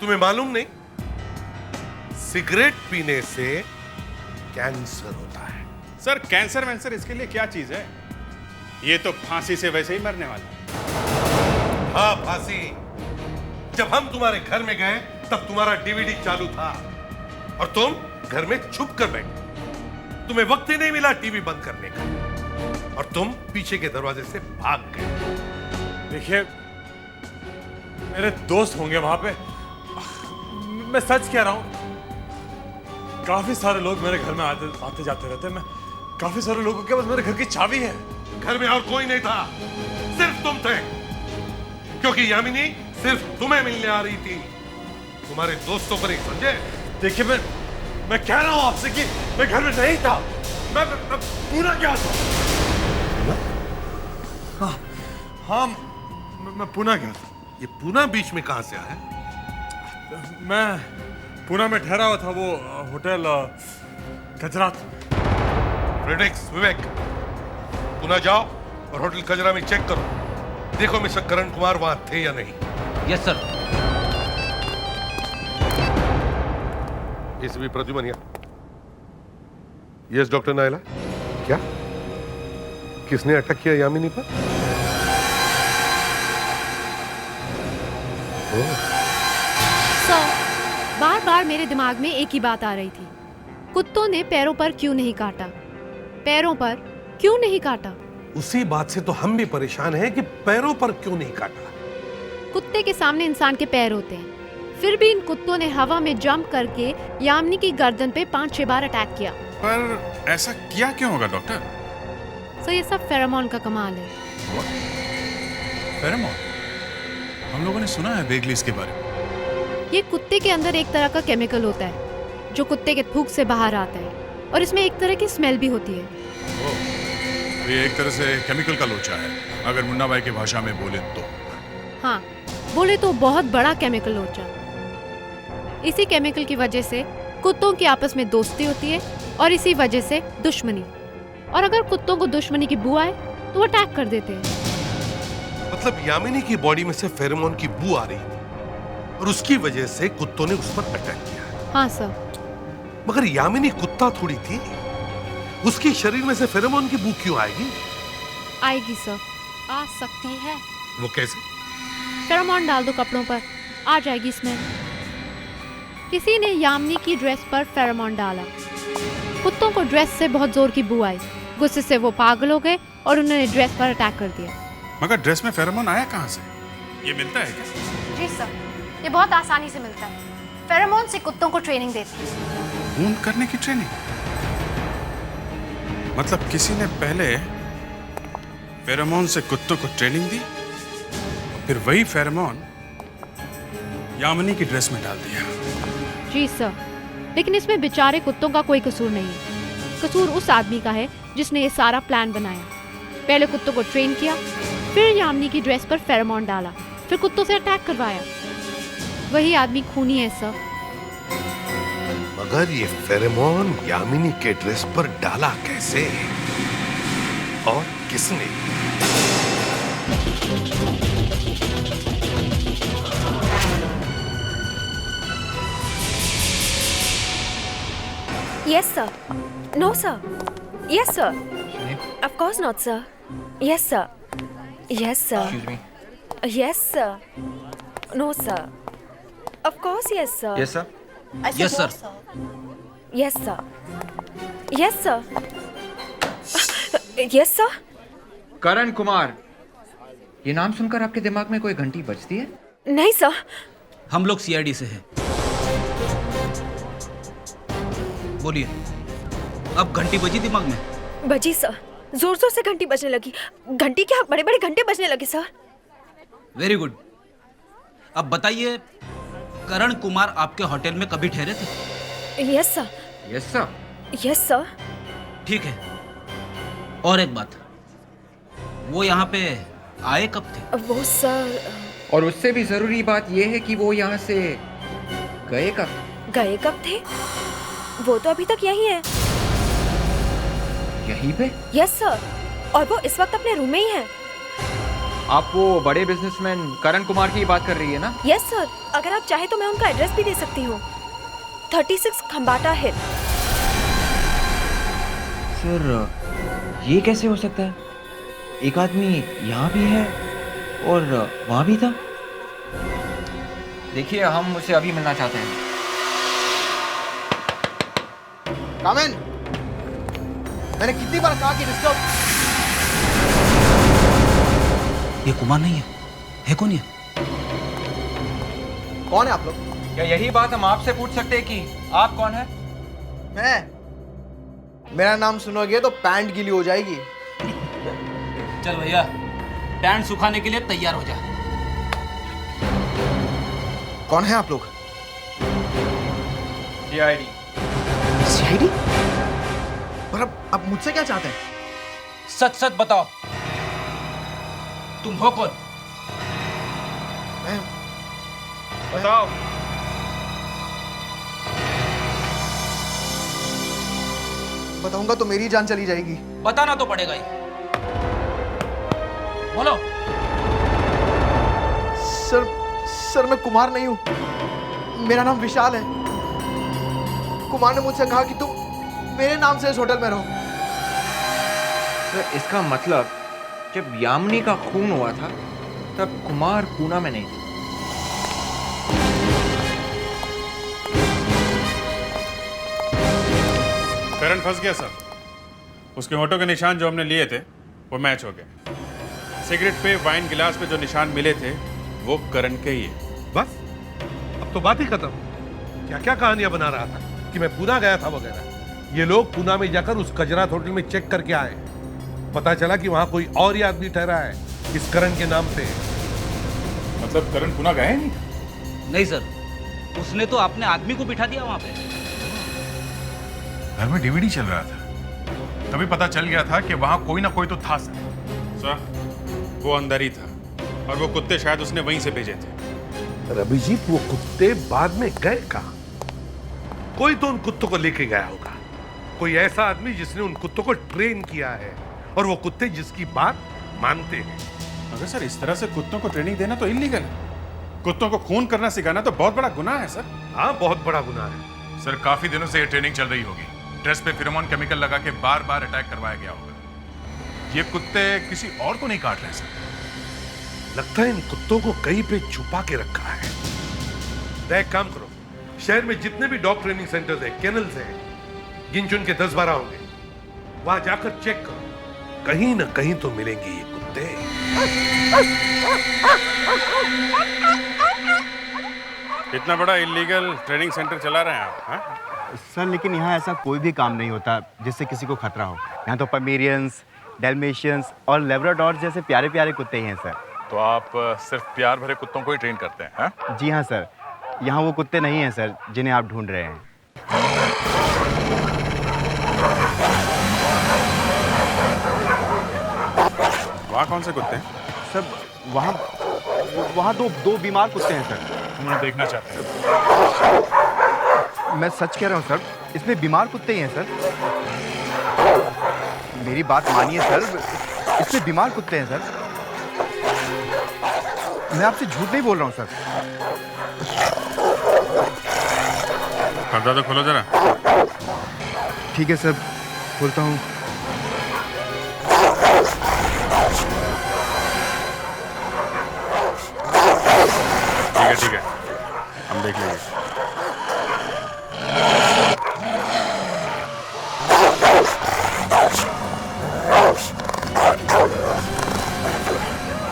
तुम्हें मालूम नहीं, सिगरेट पीने से कैंसर होता है। सर, कैंसर वैंसर इसके लिए क्या चीज है? ये तो फांसी से वैसे ही मरने वाला है। हाँ, फांसी। जब हम तुम्हारे घर में गए तब तुम्हारा डीवीडी चालू था और तुम घर में छुप कर बैठे। तुम्हें वक्त ही नहीं मिला टीवी बंद करने का और तुम पीछे के दरवाजे से भाग गए। देखिए, मेरे दोस्त होंगे वहां पे। मैं सच कह रहा हूं, काफी सारे लोग मेरे घर में आते जाते रहते। मैं काफी सारे लोगों के पास मेरे घर की चाबी है। घर में और कोई नहीं था, सिर्फ तुम थे, क्योंकि यामिनी सिर्फ तुम्हें मिलने आ रही थी, तुम्हारे दोस्तों पर ही। समझे? देखिए, मैं कह रहा हूं आपसे कि मैं घर में नहीं था। मैं पूना गया था। हाँ, मैं पूना गया था। ये पूना बीच में कहां से आया? मैं पुणे में ठहरा हुआ था, वो होटल गजरात। फ्रेडेक्स, विवेक, पुणे जाओ और होटल कजरा में चेक करो, देखो मिस्टर करण कुमार वहां थे या नहीं। Yes sir. ACP Pradyuman. Yes doctor Naila, क्या किसने अटैक किया यामिनी पर? सर, बार बार मेरे दिमाग में एक ही बात आ रही थी, कुत्तों ने पैरों पर क्यों नहीं काटा, पैरों पर क्यों नहीं काटा। उसी बात से तो हम भी परेशान हैं कि पैरों पर क्यों नहीं काटा। कुत्ते के सामने इंसान के पैर होते हैं, फिर भी इन कुत्तों ने हवा में जंप करके यामिनी की गर्दन पे 5-6 बार अटैक किया। पर ऐसा किया क्यों होगा डॉक्टर? सर, ये सब फेरोमोन का कमाल है। फेरोमोन? हम लोगों ने सुना है वेगली इसके बारे में। ये कुत्ते के अंदर एक तरह का केमिकल होता है जो कुत्ते के थूक से बाहर आता है, और इसमें एक तरह की स्मेल भी होती है। ये एक तरह से केमिकल का लोचा है, अगर मुन्ना भाई की भाषा में बोले तो। हाँ, बोले तो बहुत बड़ा केमिकल लोचा। इसी केमिकल की वजह से कुत्तों की आपस में दोस्ती होती है और इसी वजह से दुश्मनी, और अगर कुत्तों को दुश्मनी की बू आए तो वो अटैक कर देते हैं। मतलब यामिनी की बॉडी में से फेरोमोन की बू आ रही थी और उसकी वजह से कुत्तों ने उस पर अटैक किया। हाँ सर। मगर यामिनी कुत्ता थोड़ी थी, उसके शरीर में से फेरोमोन की बू क्यों आएगी? आएगी सर, आ सकती है। वो कैसे? फेरोमोन डाल दो कपड़ों पर, आ जाएगी स्मेल। किसी ने यामिनी की ड्रेस पर फेरोमोन डाला, कुत्तों को ड्रेस से बहुत जोर की बू आई, गुस्से से वो पागल हो गए और उन्होंने ड्रेस पर अटैक कर दिया। मगर ड्रेस में फेरोमोन आया कहाँ से? ये मिलता है क्या? जी सर, ये बहुत आसानी से मिलता है। फेरोमोन से कुत्तों को ट्रेनिंग देते हैं। खून करने की ट्रेनिंग? मतलब किसी ने पहले फेरोमोन से कुत्तों को ट्रेनिंग दी, फिर वही फेरोमोन यामिनी की ड्रेस में डाल दिया। जी सर, लेकिन इसमें बेचारे कुत्तों का कोई कसूर नहीं है। कसूर उस आदमी का है जिसने ये सारा प्लान बनाया। पहले कुत्तों को ट्रेन किया, फिर यामिनी की ड्रेस पर फेरोमोन डाला, फिर कुत्तों से अटैक करवाया। वही आदमी खूनी है सर। मगर ये फेरोमोन यामिनी के ड्रेस पर डाला कैसे और किसने? Yes, sir. No, sir. Yes, sir. Of course not, sir. Yes, sir. Yes, sir. Excuse me. Yes, sir. No, sir. Of course, yes, sir. Yes, sir. I said Yes, no, sir. Yes, sir. Yes, sir. Yes, sir. Karan Kumar, ये नाम सुनकर आपके दिमाग में कोई घंटी बजती है? नहीं सर। हम लोग सीआईडी से हैं। बोलिए, अब घंटी बजी दिमाग में? बजी सर, जोर जोर से घंटी बजने लगी। घंटी क्या, बड़े बड़े घंटे बजने लगे सर। Very good. अब बताइए, करण कुमार आपके होटल में कभी ठहरे थे? Yes sir. Yes sir. Yes sir. ठीक है, और एक बात, वो यहाँ पे आए कब थे? वो सर, और उससे भी जरूरी बात यह है कि वो यहाँ से गए कब? गए कब थे? वो तो अभी तक यही है। यहीं पे? यस सर, और वो इस वक्त अपने रूम में ही है। आप वो बड़े बिजनेसमैन करण कुमार की बात कर रही है ना? यस सर, अगर आप चाहे तो मैं उनका एड्रेस भी दे सकती हूँ। 36 खंबाटा हिल। सर, ये कैसे हो सकता है? एक आदमी यहाँ भी है और वहाँ भी था। देखिए, हम उसे अभी मिलना चाहते हैं। कामेन, मैंने कितनी बार कहा कि डिस्टर्ब। ये कुमार नहीं है कौन ये? कौन है आप लोग? क्या यही बात हम आपसे पूछ सकते हैं कि आप कौन है? मेरा नाम सुनोगे तो पैंट गीली हो जाएगी। चल भैया, पैंट सुखाने के लिए तैयार हो जा। कौन है आप लोग? सीआईडी। सीआईडी? पर अब मुझसे क्या चाहते हैं? सच सच बताओ, तुम हो कौन? बताओ। बताऊंगा तो मेरी जान चली जाएगी। बताना तो पड़ेगा ही। बोलो। सर मैं कुमार नहीं हूं, मेरा नाम विशाल है। कुमार ने मुझसे कहा कि तुम मेरे नाम से इस होटल में रहो। सर इसका मतलब जब यामिनी का खून हुआ था तब कुमार पूना में नहीं था। करण फंस गया सर। उसके होठों के निशान जो हमने लिए थे वो मैच हो गए। सिगरेट पे, वाइन गिलास पे जो निशान मिले थे वो करण के ही है। बस अब तो बात ही खत्म। क्या क्या कहानियां बना रहा था कि मैं पूना गया था वगैरह। ये लोग पूना में जाकर उस कजरात होटल में चेक करके आए। पता चला कि वहां कोई और ही आदमी ठहरा है इस करण के नाम से। मतलब करण पूना गया नहीं? नहीं सर, उसने तो अपने आदमी को बिठा दिया वहां पे। घर में डीवीडी चल रहा था, तभी पता चल गया था कि वहां कोई ना कोई तो था सर। वो अंदर ही था और वो कुत्ते शायद उसने वहीं से भेजे थे। अभिजीत, वो कुत्ते बाद में गए कहां? कोई तो उन कुत्तों को लेके गया होगा। कोई ऐसा आदमी जिसने उन कुत्तों को ट्रेन किया है और वो कुत्ते जिसकी बात मानते हैं। मगर सर इस तरह से कुत्तों को ट्रेनिंग देना तो इलीगल है। कुत्तों को खून करना सिखाना तो बहुत बड़ा गुनाह है सर। हाँ, बहुत बड़ा गुनाह है। सर काफी दिनों से ये ट्रेनिंग चल रही होगी। ड्रेस पे फेरोमोन केमिकल लगा के बार बार अटैक करवाया गया होगा। ये कुत्ते किसी और को नहीं काट रहे सर। लगता है इन कुत्तों को कहीं पे छुपा के रखा है। एक काम करो, शहर में जितने भी डॉग ट्रेनिंग सेंटर्स हैं, केनल्स हैं, गिन चुन के 10-12 होंगे, वहां जाकर चेक करो। कहीं ना कहीं तो मिलेंगे ये कुत्ते। इतना बड़ा इलीगल ट्रेनिंग सेंटर चला रहे हैं आप? हाँ? सर लेकिन यहाँ ऐसा कोई भी काम नहीं होता जिससे किसी को खतरा हो। यहाँ तो पमेरियंस, डेल्मेशियंस और लेब्राडोर जैसे प्यारे प्यारे कुत्ते ही हैं सर। तो आप सिर्फ प्यार भरे कुत्तों को ही ट्रेन करते हैं? हाँ? जी हाँ सर, यहाँ वो कुत्ते नहीं हैं सर जिन्हें आप ढूंढ रहे हैं। वहाँ कौन से कुत्ते हैं? सर वहाँ दो बीमार कुत्ते हैं सर। हम उन्हें देखना चाहते हैं। मैं सच कह रहा हूँ सर, इसमें बीमार कुत्ते ही हैं सर। मेरी बात मानिए सर, इसमें बीमार कुत्ते हैं सर। मैं आपसे झूठ नहीं बोल रहा हूँ सर। पर्दा तो खोलो जरा। ठीक है सर, खोलता हूँ। ठीक है, हम देख लेंगे।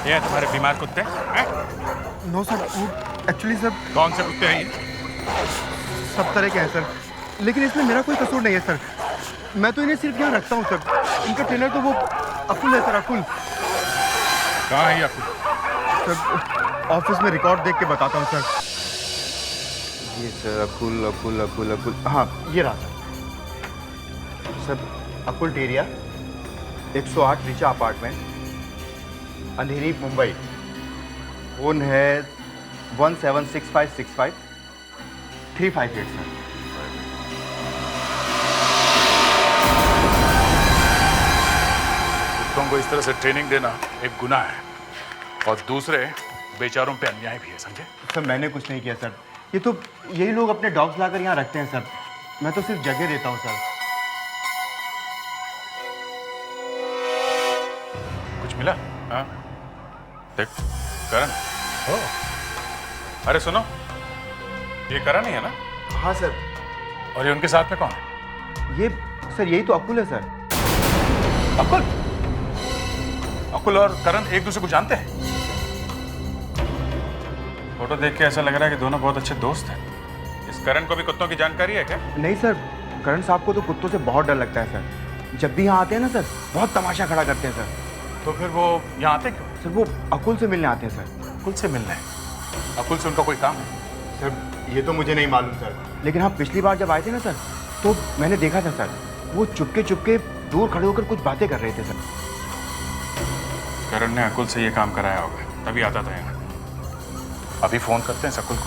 ये तुम्हारे बीमार कुत्ते? No sir, actually sir. कौन से कुत्ते हैं ये? सब तरह के हैं सर, लेकिन इसमें मेरा कोई कसूर नहीं है सर। मैं तो इन्हें सिर्फ यहाँ रखता हूँ सर। इनका ट्रेनर तो वो अकुल है सर, अकुल। कहाँ है ये अकुल? सर ऑफिस में रिकॉर्ड देख के बताता हूँ सर। ये सर अकुल अकुल अकुल अकुल, हाँ ये रहा सर। अकुल टेरिया, 108 रीचा अपार्टमेंट, अंधेरी, मुंबई। फोन है 176565 358 सर। कुत्तों को इस तरह से ट्रेनिंग देना एक गुनाह है और दूसरे बेचारों पे अन्याय भी है, समझे? सर मैंने कुछ नहीं किया सर, ये तो यही लोग अपने डॉग्स लाकर यहाँ रखते हैं सर। मैं तो सिर्फ जगह देता हूँ सर। कुछ मिला? हाँ देख करण। अरे सुनो, ये करण ही है ना? हाँ सर। और ये उनके साथ में कौन है? ये सर यही तो अकुल है सर। अकुल? अकुल और करण एक दूसरे को जानते हैं? फोटो देख के ऐसा लग रहा है कि दोनों बहुत अच्छे दोस्त हैं। इस करण को भी कुत्तों की जानकारी है क्या? नहीं सर, करण साहब को तो कुत्तों से बहुत डर लगता है सर। जब भी यहाँ आते हैं ना सर, बहुत तमाशा खड़ा करते हैं सर। तो फिर वो यहाँ आते क्यों? सर वो अकुल से मिलने आते हैं सर। अकुल से मिलने? अकुल से उनका कोई काम है? सर ये तो मुझे नहीं मालूम सर, लेकिन हाँ पिछली बार जब आए थे ना सर, तो मैंने देखा था सर, वो चुपके चुपके दूर खड़े होकर कुछ बातें कर रहे थे सर। करण ने अकुल से ये काम कराया होगा, तभी आता था यहाँ। अभी फोन करते हैं अकुल को।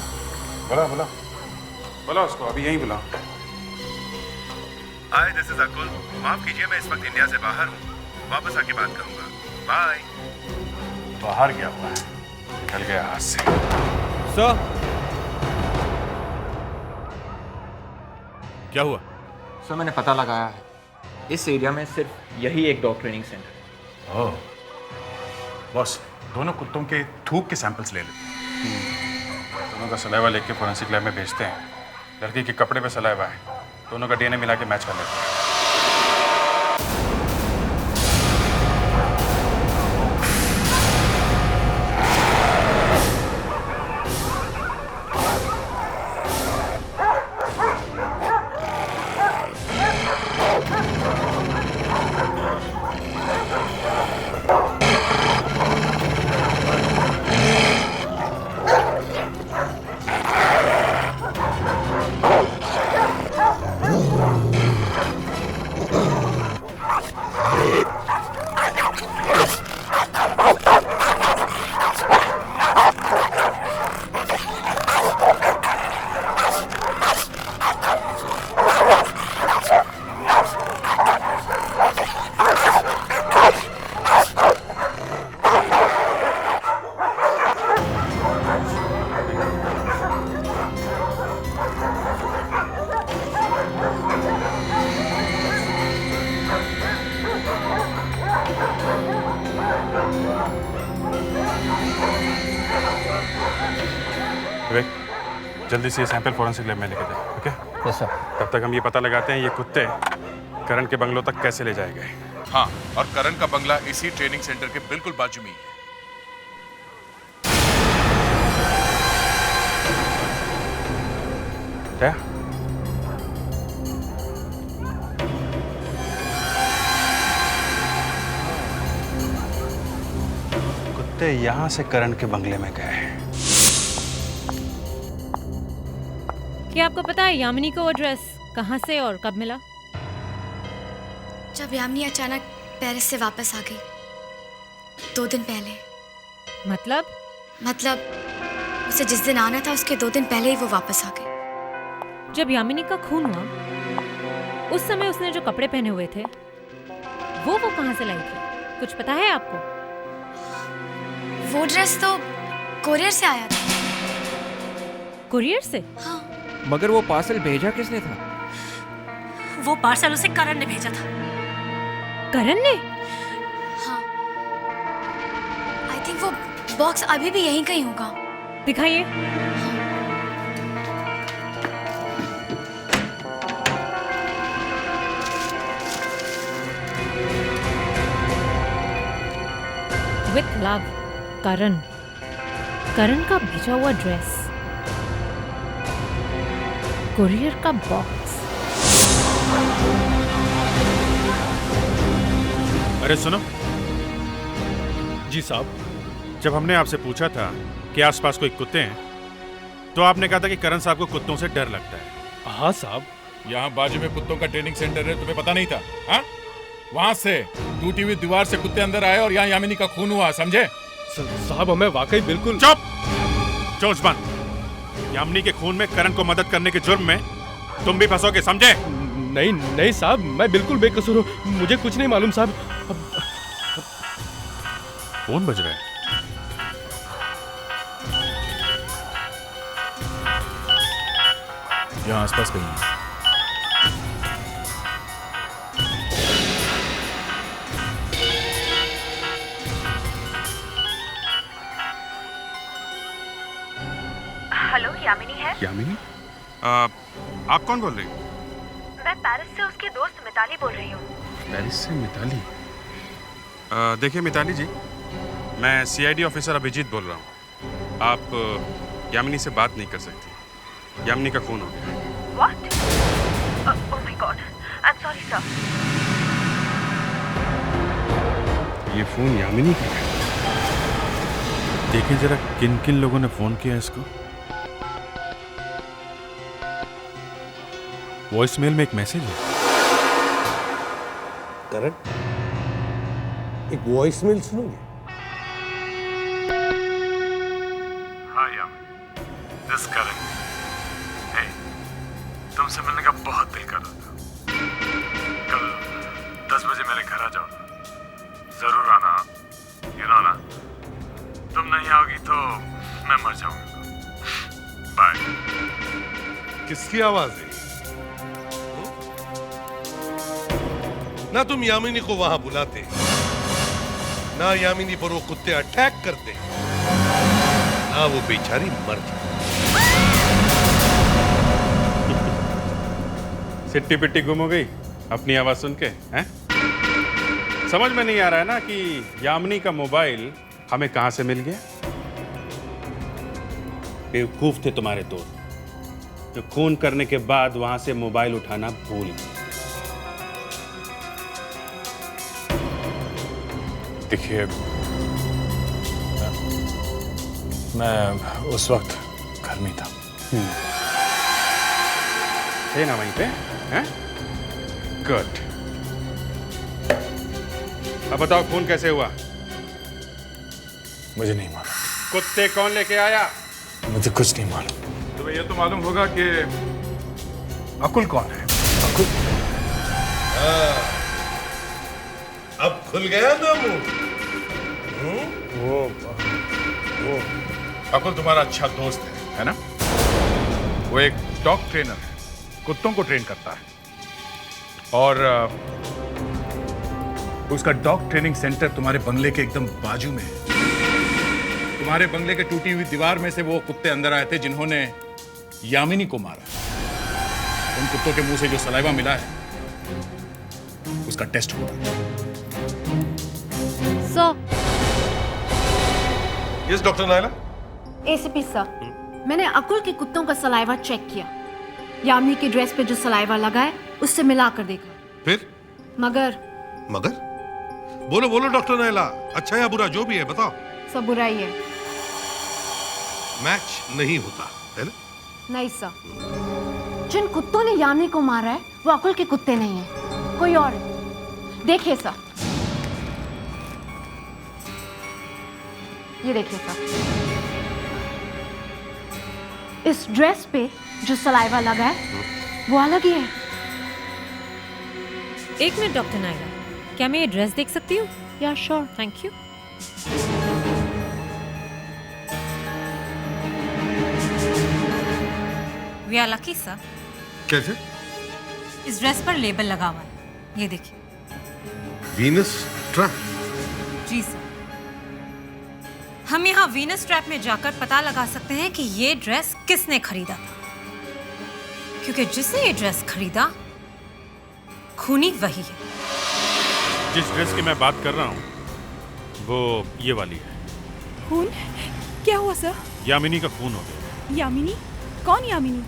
बोला बोला। बुलाओ उसको, अभी यहीं बुलाओ। हाय, दिस इज अकुल। माफ कीजिए, मैं इस वक्त इंडिया से बाहर हूँ। वापस आके बात करूंगा। बाय। बाहर गया हुआ है, निकल गया हाथ से। सर, क्या हुआ? सर मैंने पता लगाया है, इस एरिया में सिर्फ यही एक डॉग ट्रेनिंग सेंटर। ओह बॉस, दोनों कुत्तों के थूक के सैंपल्स ले लेते हैं। दोनों का सलाइवा लेके फोरेंसिक लैब में भेजते हैं। लड़की के कपड़े पे सलाइवा है, दोनों का डीएनए मिला के मैच कर लेते हैं। जल्दी से ये सैंपल फोरेंसिक लैब में लेके जाओ, ओके? Yes sir. तब तक हम ये पता लगाते हैं ये कुत्ते करण के बंगलों तक कैसे ले जाए गए। हाँ, और करण का बंगला इसी ट्रेनिंग सेंटर के बिल्कुल बाजू में ही है। क्या? कुत्ते यहाँ से करण के बंगले में गए। क्या आपको पता है यामिनी को वो ड्रेस कहाँ से और कब मिला? जब यामिनी अचानक पेरिस से वापस आ गई 2 दिन पहले। मतलब उसे जिस दिन आना था उसके 2 दिन पहले ही वो वापस आ गई। जब यामिनी का खून हुआ उस समय उसने जो कपड़े पहने हुए थे वो कहाँ से लाई थी? कुछ पता है आपको? वो ड्रेस तो कोरियर से आया था। कुरियर से? हाँ। मगर वो पार्सल भेजा किसने था? वो पार्सल उसे करण ने भेजा था। करण ने? हाँ। आई थिंक वो बॉक्स अभी भी यहीं कहीं होगा। दिखाइए। विथ लव, करण का भेजा हुआ ड्रेस, कुरियर का बॉक्स। अरे सुनो जी साहब। जब हमने आपसे पूछा था कि आसपास कोई कुत्ते हैं तो आपने कहा था कि करण साहब को कुत्तों से डर लगता है। हाँ साहब। यहाँ बाजू में कुत्तों का ट्रेनिंग सेंटर है, तुम्हें पता नहीं था? हाँ, वहां से टूटी हुई दीवार से कुत्ते अंदर आए और यहाँ यामिनी का खून हुआ, समझे? साहब हमें वाकई बिल्कुल। चुप! चोंच बंद। यामिनी के खून में करण को मदद करने के जुर्म में तुम भी फंसोगे, समझे? नहीं साहब, मैं बिल्कुल बेकसूर हूँ, मुझे कुछ नहीं मालूम साहब। फोन बज रहा है। यहाँ आसपास कहीं है। हेलो, यामिनी है? यामिनी? आप कौन बोल रही हो? मैं पेरिस से उसकी दोस्त मिताली बोल रही हूँ। पेरिस से मिताली? देखिए मिताली जी, मैं सीआईडी ऑफिसर अभिजीत बोल रहा हूँ। आप यामिनी से बात नहीं कर सकती। यामिनी का खून हो गया। What? Oh my God, I'm sorry sir. ये फोन यामिनी का है। देखिए जरा किन किन लोगों ने फोन किया इसको। वॉइसमेल में एक मैसेज है। करण, एक वॉइसमेल सुनोगे? हाँ यामिनी, दिस करण। हे, किसकी आवाज है? ना तुम यामिनी को वहां बुलाते, ना यामिनी पर वो कुत्ते अटैक करते, ना वो बेचारी मर जाती। सिट्टी पिट्टी गुम हो गई अपनी आवाज सुन के, हैं? समझ में नहीं आ रहा है ना कि यामिनी का मोबाइल हमें कहां से मिल गया। बेवकूफ थे तुम्हारे दोस्त जो खून करने के बाद वहां से मोबाइल उठाना भूल गए। देखिए, मैं उस वक्त घर में था। थे ना वहीं पे, हैं? गुड। अब बताओ खून कैसे हुआ? मुझे नहीं मालूम। कुत्ते कौन लेके आया? मुझे कुछ नहीं मालूम। तुम्हें यह तो मालूम होगा कि अकुल कौन है? अकुल? अब खुल गया ना मुंह। वो अकुल तुम्हारा अच्छा दोस्त है ना? वो एक डॉग ट्रेनर है, कुत्तों को ट्रेन करता है, और उसका डॉग ट्रेनिंग सेंटर तुम्हारे बंगले के एकदम बाजू में है। तुम्हारे बंगले के टूटी हुई दीवार में से वो कुत्ते अंदर आए थे जिन्होंने यामिनी को मारा। उन कुत्तों के मुंह से जो सलाइवा मिला है उसका टेस्ट हुआ। Yes doctor Naila. ACP sir, मैंने अकुल के कुत्तों का सलाइवा चेक किया। यामिनी की ड्रेस पे जो सलाइवा लगा है उससे मिलाकर देखा। फिर? मगर बोलो बोलो डॉक्टर नायला, अच्छा या बुरा जो भी है बताओ। सब बुरा ही है। मैच नहीं होता है ना? नहीं सर, जिन कुत्तों ने यामिनी को मारा है वो अकुल के कुत्ते नहीं है, कोई और है। देखिए सर, ये देखिए सर, इस ड्रेस पे जो सलाइवा लगा है वो अलग ही है। एक मिनट डॉक्टर नायला, क्या मैं ये ड्रेस देख सकती हूँ? Yeah sure, thank you. We are lucky sir. कैसे? इस ड्रेस पर लेबल लगा हुआ है, ये देखिए। Venus trap? जी सर, हम यहाँ वीनस ट्रैप में जाकर पता लगा सकते हैं कि ये ड्रेस किसने खरीदा था, क्योंकि जिसने ये ड्रेस खरीदा खूनी वही है। जिस ड्रेस की मैं बात कर रहा हूँ वो ये वाली है। खून? क्या हुआ सर? यामिनी का खून हो गया। यामिनी? कौन यामिनी?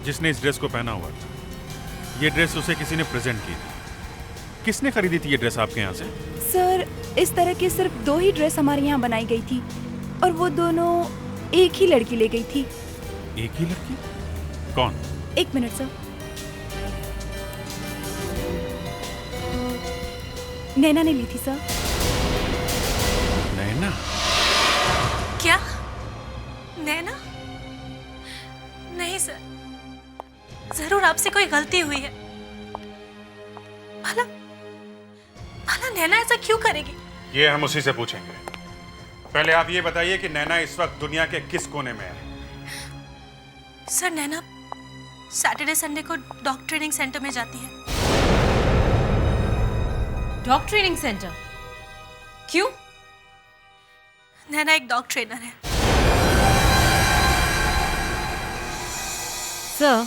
जिसने इस ड्रेस को पहना हुआ था। ये ड्रेस उसे किसी ने प्रेजेंट की थी। किसने खरीदी थी ये ड्रेस आपके यहाँ से? सर, इस तरह की सिर्फ 2 ही ड्रेस हमारे यहाँ बनाई गई थी, और वो दोनों एक ही लड़की ले गई थी। एक ही लड़की? कौन? 1 मिनट सर। नैना ने ली थी सर। नैना? क्या? नैना? नहीं सर, जरूर आपसे कोई गलती हुई है। भला नैना ऐसा क्यों करेगी? ये हम उसी से पूछेंगे। पहले आप ये बताइए कि नैना इस वक्त दुनिया के किस कोने में है? सर, नैना सैटरडे संडे को डॉग ट्रेनिंग सेंटर में जाती है। Dog training centre? क्यों? नैना एक डॉग ट्रेनर है। सर,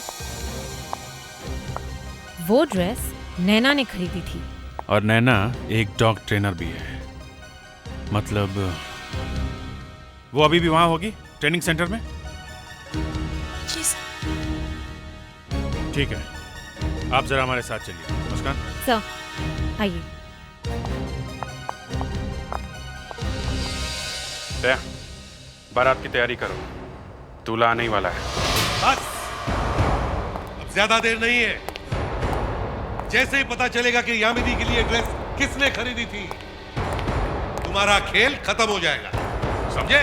वो ड्रेस नैना ने खरीदी थी। और नैना एक डॉग ट्रेनर भी है। मतलब वो अभी भी वहां होगी ट्रेनिंग सेंटर में? जी सर। ठीक है, आप जरा हमारे साथ चलिए। मुस्कान सर, आइए। दया, बारात की तैयारी करो, दूल्हा आने ही वाला है। बस, अब ज्यादा देर नहीं है। जैसे ही पता चलेगा कि यामिनी के लिए ड्रेस किसने खरीदी थी, तुम्हारा खेल खत्म हो जाएगा, समझे?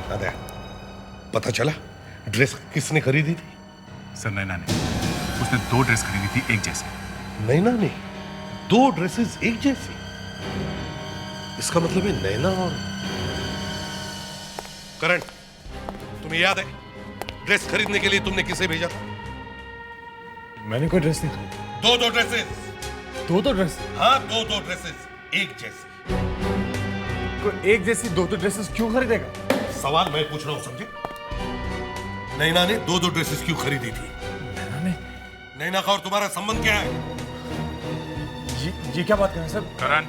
दादा, पता चला ड्रेस किसने खरीदी थी? सर, नैना ने। उसने 2 ड्रेस खरीदी थी एक जैसी। नैना ने 2 ड्रेसेस एक जैसी? इसका मतलब है नैना और करण, तुम तुम्हें याद है ड्रेस खरीदने के लिए तुमने किसे भेजा था? मैंने कोई ड्रेस नहीं खरीदी। दो ड्रेसेस। दो ड्रेस? हाँ, दो ड्रेसेस एक जैसी। कोई एक जैसी दो ड्रेसेस क्यों खरीदेगा? सवाल मैं पूछ रहा हूं, समझे? नैना ने दो ड्रेसेस क्यों खरीदी थी? नैना का और तुम्हारा संबंध क्या है? ये क्या बात कर रहे हैं सर? करण,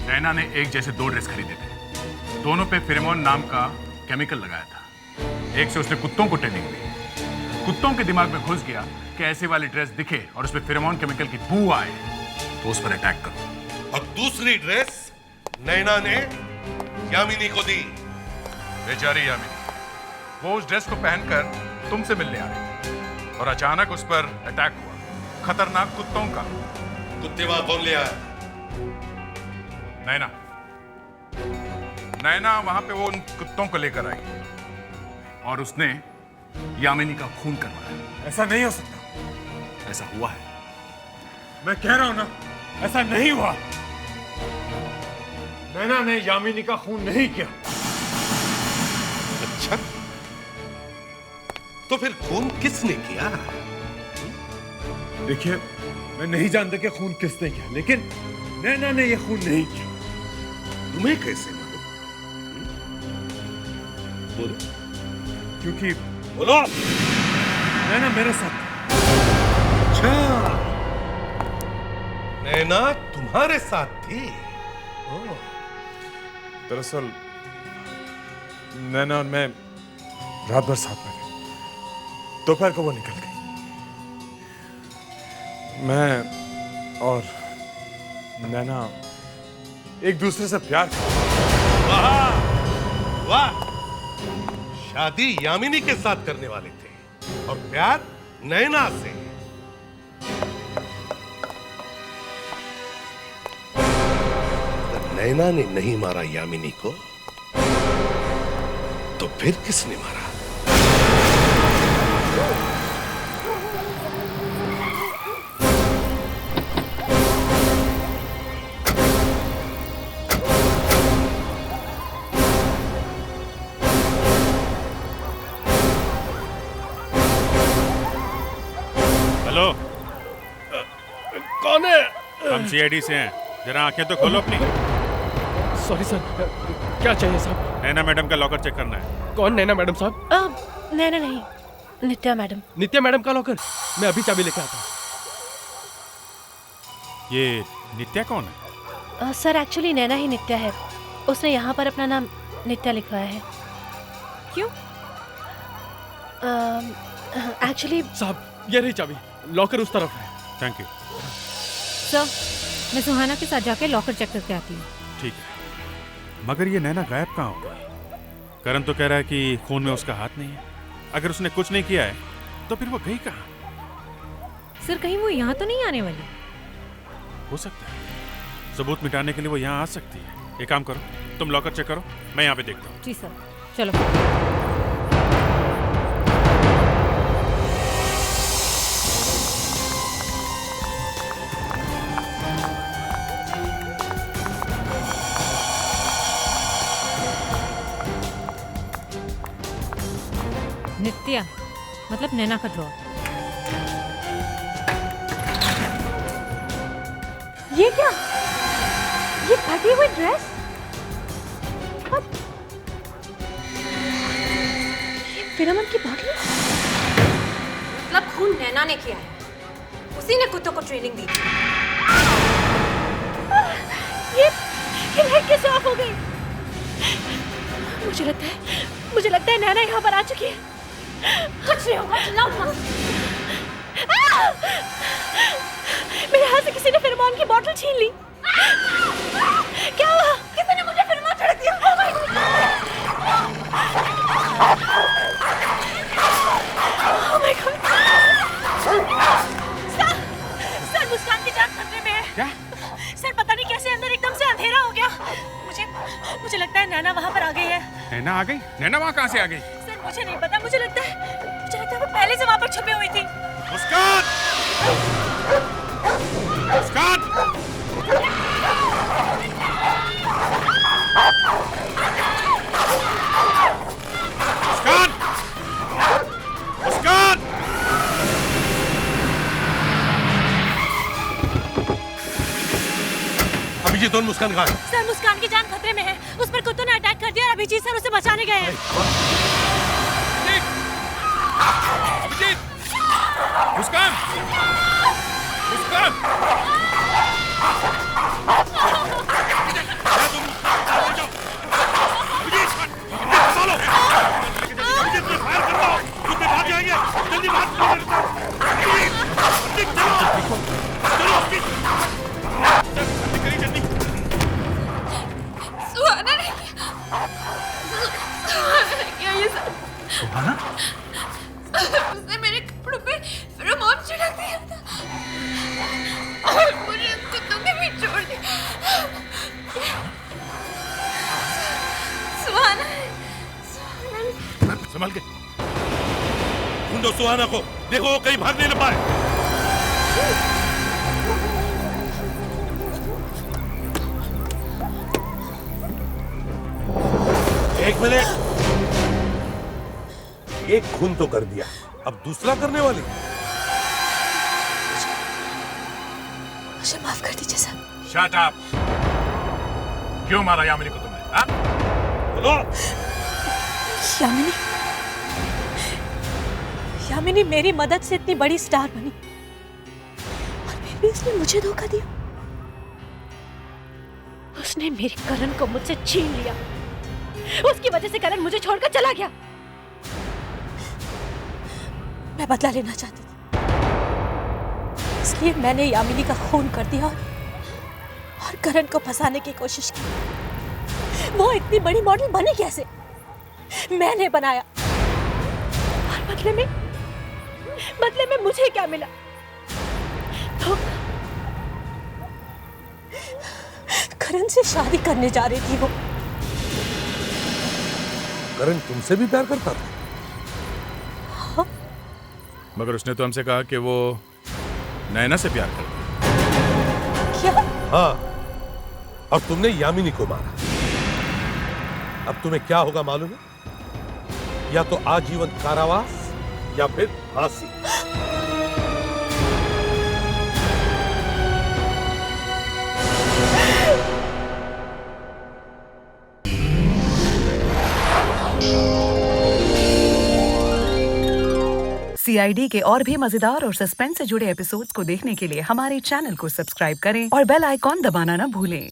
नैना ने एक जैसे दो ड्रेस खरीदे थे। दोनों पे फेरोमोन नाम का केमिकल लगाया था। एक से उसने कुत्तों को ट्रेनिंग दी। कुत्तों के दिमाग में घुस गया कि ऐसे वाली ड्रेस दिखे और उसमें फेरोमोन केमिकल की बू आए तो उस पर अटैक करो। और दूसरी ड्रेस नैना ने यामिनी को दी। बेचारी यामिनी, वो उस ड्रेस को पहनकर तुमसे मिलने आ रही थी और अचानक उस पर अटैक हुआ, खतरनाक कुत्तों का। कुत्ते वहां कौन ले आया? नैना। नैना वहां पे वो उन कुत्तों को लेकर आई और उसने यामिनी का खून करवाया। ऐसा नहीं हो सकता। ऐसा हुआ है। मैं कह रहा हूं ना, ऐसा नहीं हुआ। नैना ने यामिनी का खून नहीं किया। अच्छा, तो फिर खून किसने किया? देखिए, मैं नहीं जानता कि खून किसने किया, लेकिन नैना ने यह खून नहीं किया। तुम्हें कैसे मालूम? बोलो। क्योंकि बोलो। नैना मेरे साथ। अच्छा, नैना तुम्हारे साथ थी? दरअसल नैना और मैं रात भर साथ में थे। दोपहर को वो निकल गई। मैं और नैना एक दूसरे से प्यार करते। वाह वाह, शादी यामिनी के साथ करने वाले थे और प्यार नैना से। अगर नैना ने नहीं मारा यामिनी को तो फिर किसने मारा? हेलो, कौन है? हम सीआईडी से हैं। जरा आंखें तो खोलो अपनी। सॉरी सर, क्या चाहिए साहब? नैना मैडम का लॉकर चेक करना है। कौन नैना मैडम साहब? नैना नहीं, नित्या मैडम। नित्या मैडम का लॉकर? मैं अभी चाबी लेकर आता हूँ। ये नित्या कौन है? सर एक्चुअली नैना ही नित्या है। उसने यहाँ पर अपना नाम नित्या लिखवाया है। क्यों? एक्चुअली साहब, ये रही चाबी। लॉकर उस तरफ है। थैंक यू सर, मैं सुहाना के साथ जाके लॉकर चेक करके आती हूँ। ठीक है, मगर ये नैना गायब कहाँ हो गई? करण तो कह रहा है कि खून में उसका हाथ नहीं है। अगर उसने कुछ नहीं किया है तो फिर वो गई कहाँ? सर, कहीं वो यहाँ तो नहीं आने वाली? हो सकता है, सबूत मिटाने के लिए वो यहाँ आ सकती है। एक काम करो, तुम लॉकर चेक करो, मैं यहाँ पे देखता हूँ। जी सर, चलो। नित्या मतलब नैना का ड्रॉर। ये क्या? ये फटी हुई ड्रेस? ये फिरमन की बॉटल? मतलब खून नैना ने किया है। उसी ने कुत्तों को ट्रेनिंग दी थी। ये लाइट कैसे ऑफ हो गई? मुझे लगता है नैना यहाँ पर आ चुकी है। कुछ नहीं होगा, चिल्लाओ मत। मेरे हाथ से किसी ने फिरमोन की बोतल छीन ली। क्या हुआ? किसी ने मुझे फिरमोन छिड़क दिया। Oh my God! Oh my God! Sir, Muskaan की जान खतरे में है। क्या? सर, पता नहीं कैसे अंदर एकदम से अंधेरा हो गया। मुझे लगता है नैना वहाँ पर आ गई है। नैना आ गई? नैना वहाँ कहाँ से आ गई? सर, मुझे नहीं पता। मुझे लगता है वो पहले से वहाँ पर छुपी हुई थी। मुस्कान! मुस्कान! अभिजीत और मुस्कान कहाँ है? सर मुस्कान की जान खतरे में है। उस पर कुत्तों ने अटैक कर दिया और अभिजीत सर उसे बचाने गए हैं। अभिजीत! मुस्कान! मुस्कान! जल्दी बात सुहाना ने किया ये सब। सुहाना? उसने मेरे कपड़ों पे फेरोमोन छिड़क दिया था और मुझे कुत्तों के बीच छोड़ दिया। सुहाना संभाल के ढूंढो सुहाना को, देखो वो कहीं भागने न पाए। एक मिनट, एक खून तो कर दिया, अब दूसरा करने वाली। मुझे माफ कर दीजिए सर। Shut up! क्यों मारा यामिनी को तुमने? हाँ? बोलो। यामिनी, यामिनी मेरी मदद से इतनी बड़ी स्टार बनी और फिर भी उसने मुझे धोखा दिया। उसने मेरे करण को मुझसे छीन लिया। उसकी वजह से करण मुझे छोड़कर चला गया। मैं बदला लेना चाहती थी, इसलिए मैंने यामिनी का खून कर दिया और करण को फंसाने की कोशिश की। वो इतनी बड़ी मॉडल बनी कैसे? मैंने बनाया और बदले में मुझे क्या मिला? करण से शादी करने जा रही थी वो। करण तुमसे भी प्यार करता था? हाँ? मगर उसने तो हमसे कहा कि वो नैना से प्यार करता है। क्या? हाँ, और तुमने यामिनी को मारा। अब तुम्हें क्या होगा मालूम है? या तो आजीवन कारावास या फिर फांसी। CID के और भी मजेदार और सस्पेंस से जुड़े एपिसोड्स को देखने के लिए हमारे चैनल को सब्सक्राइब करें और बेल आइकॉन दबाना ना भूलें।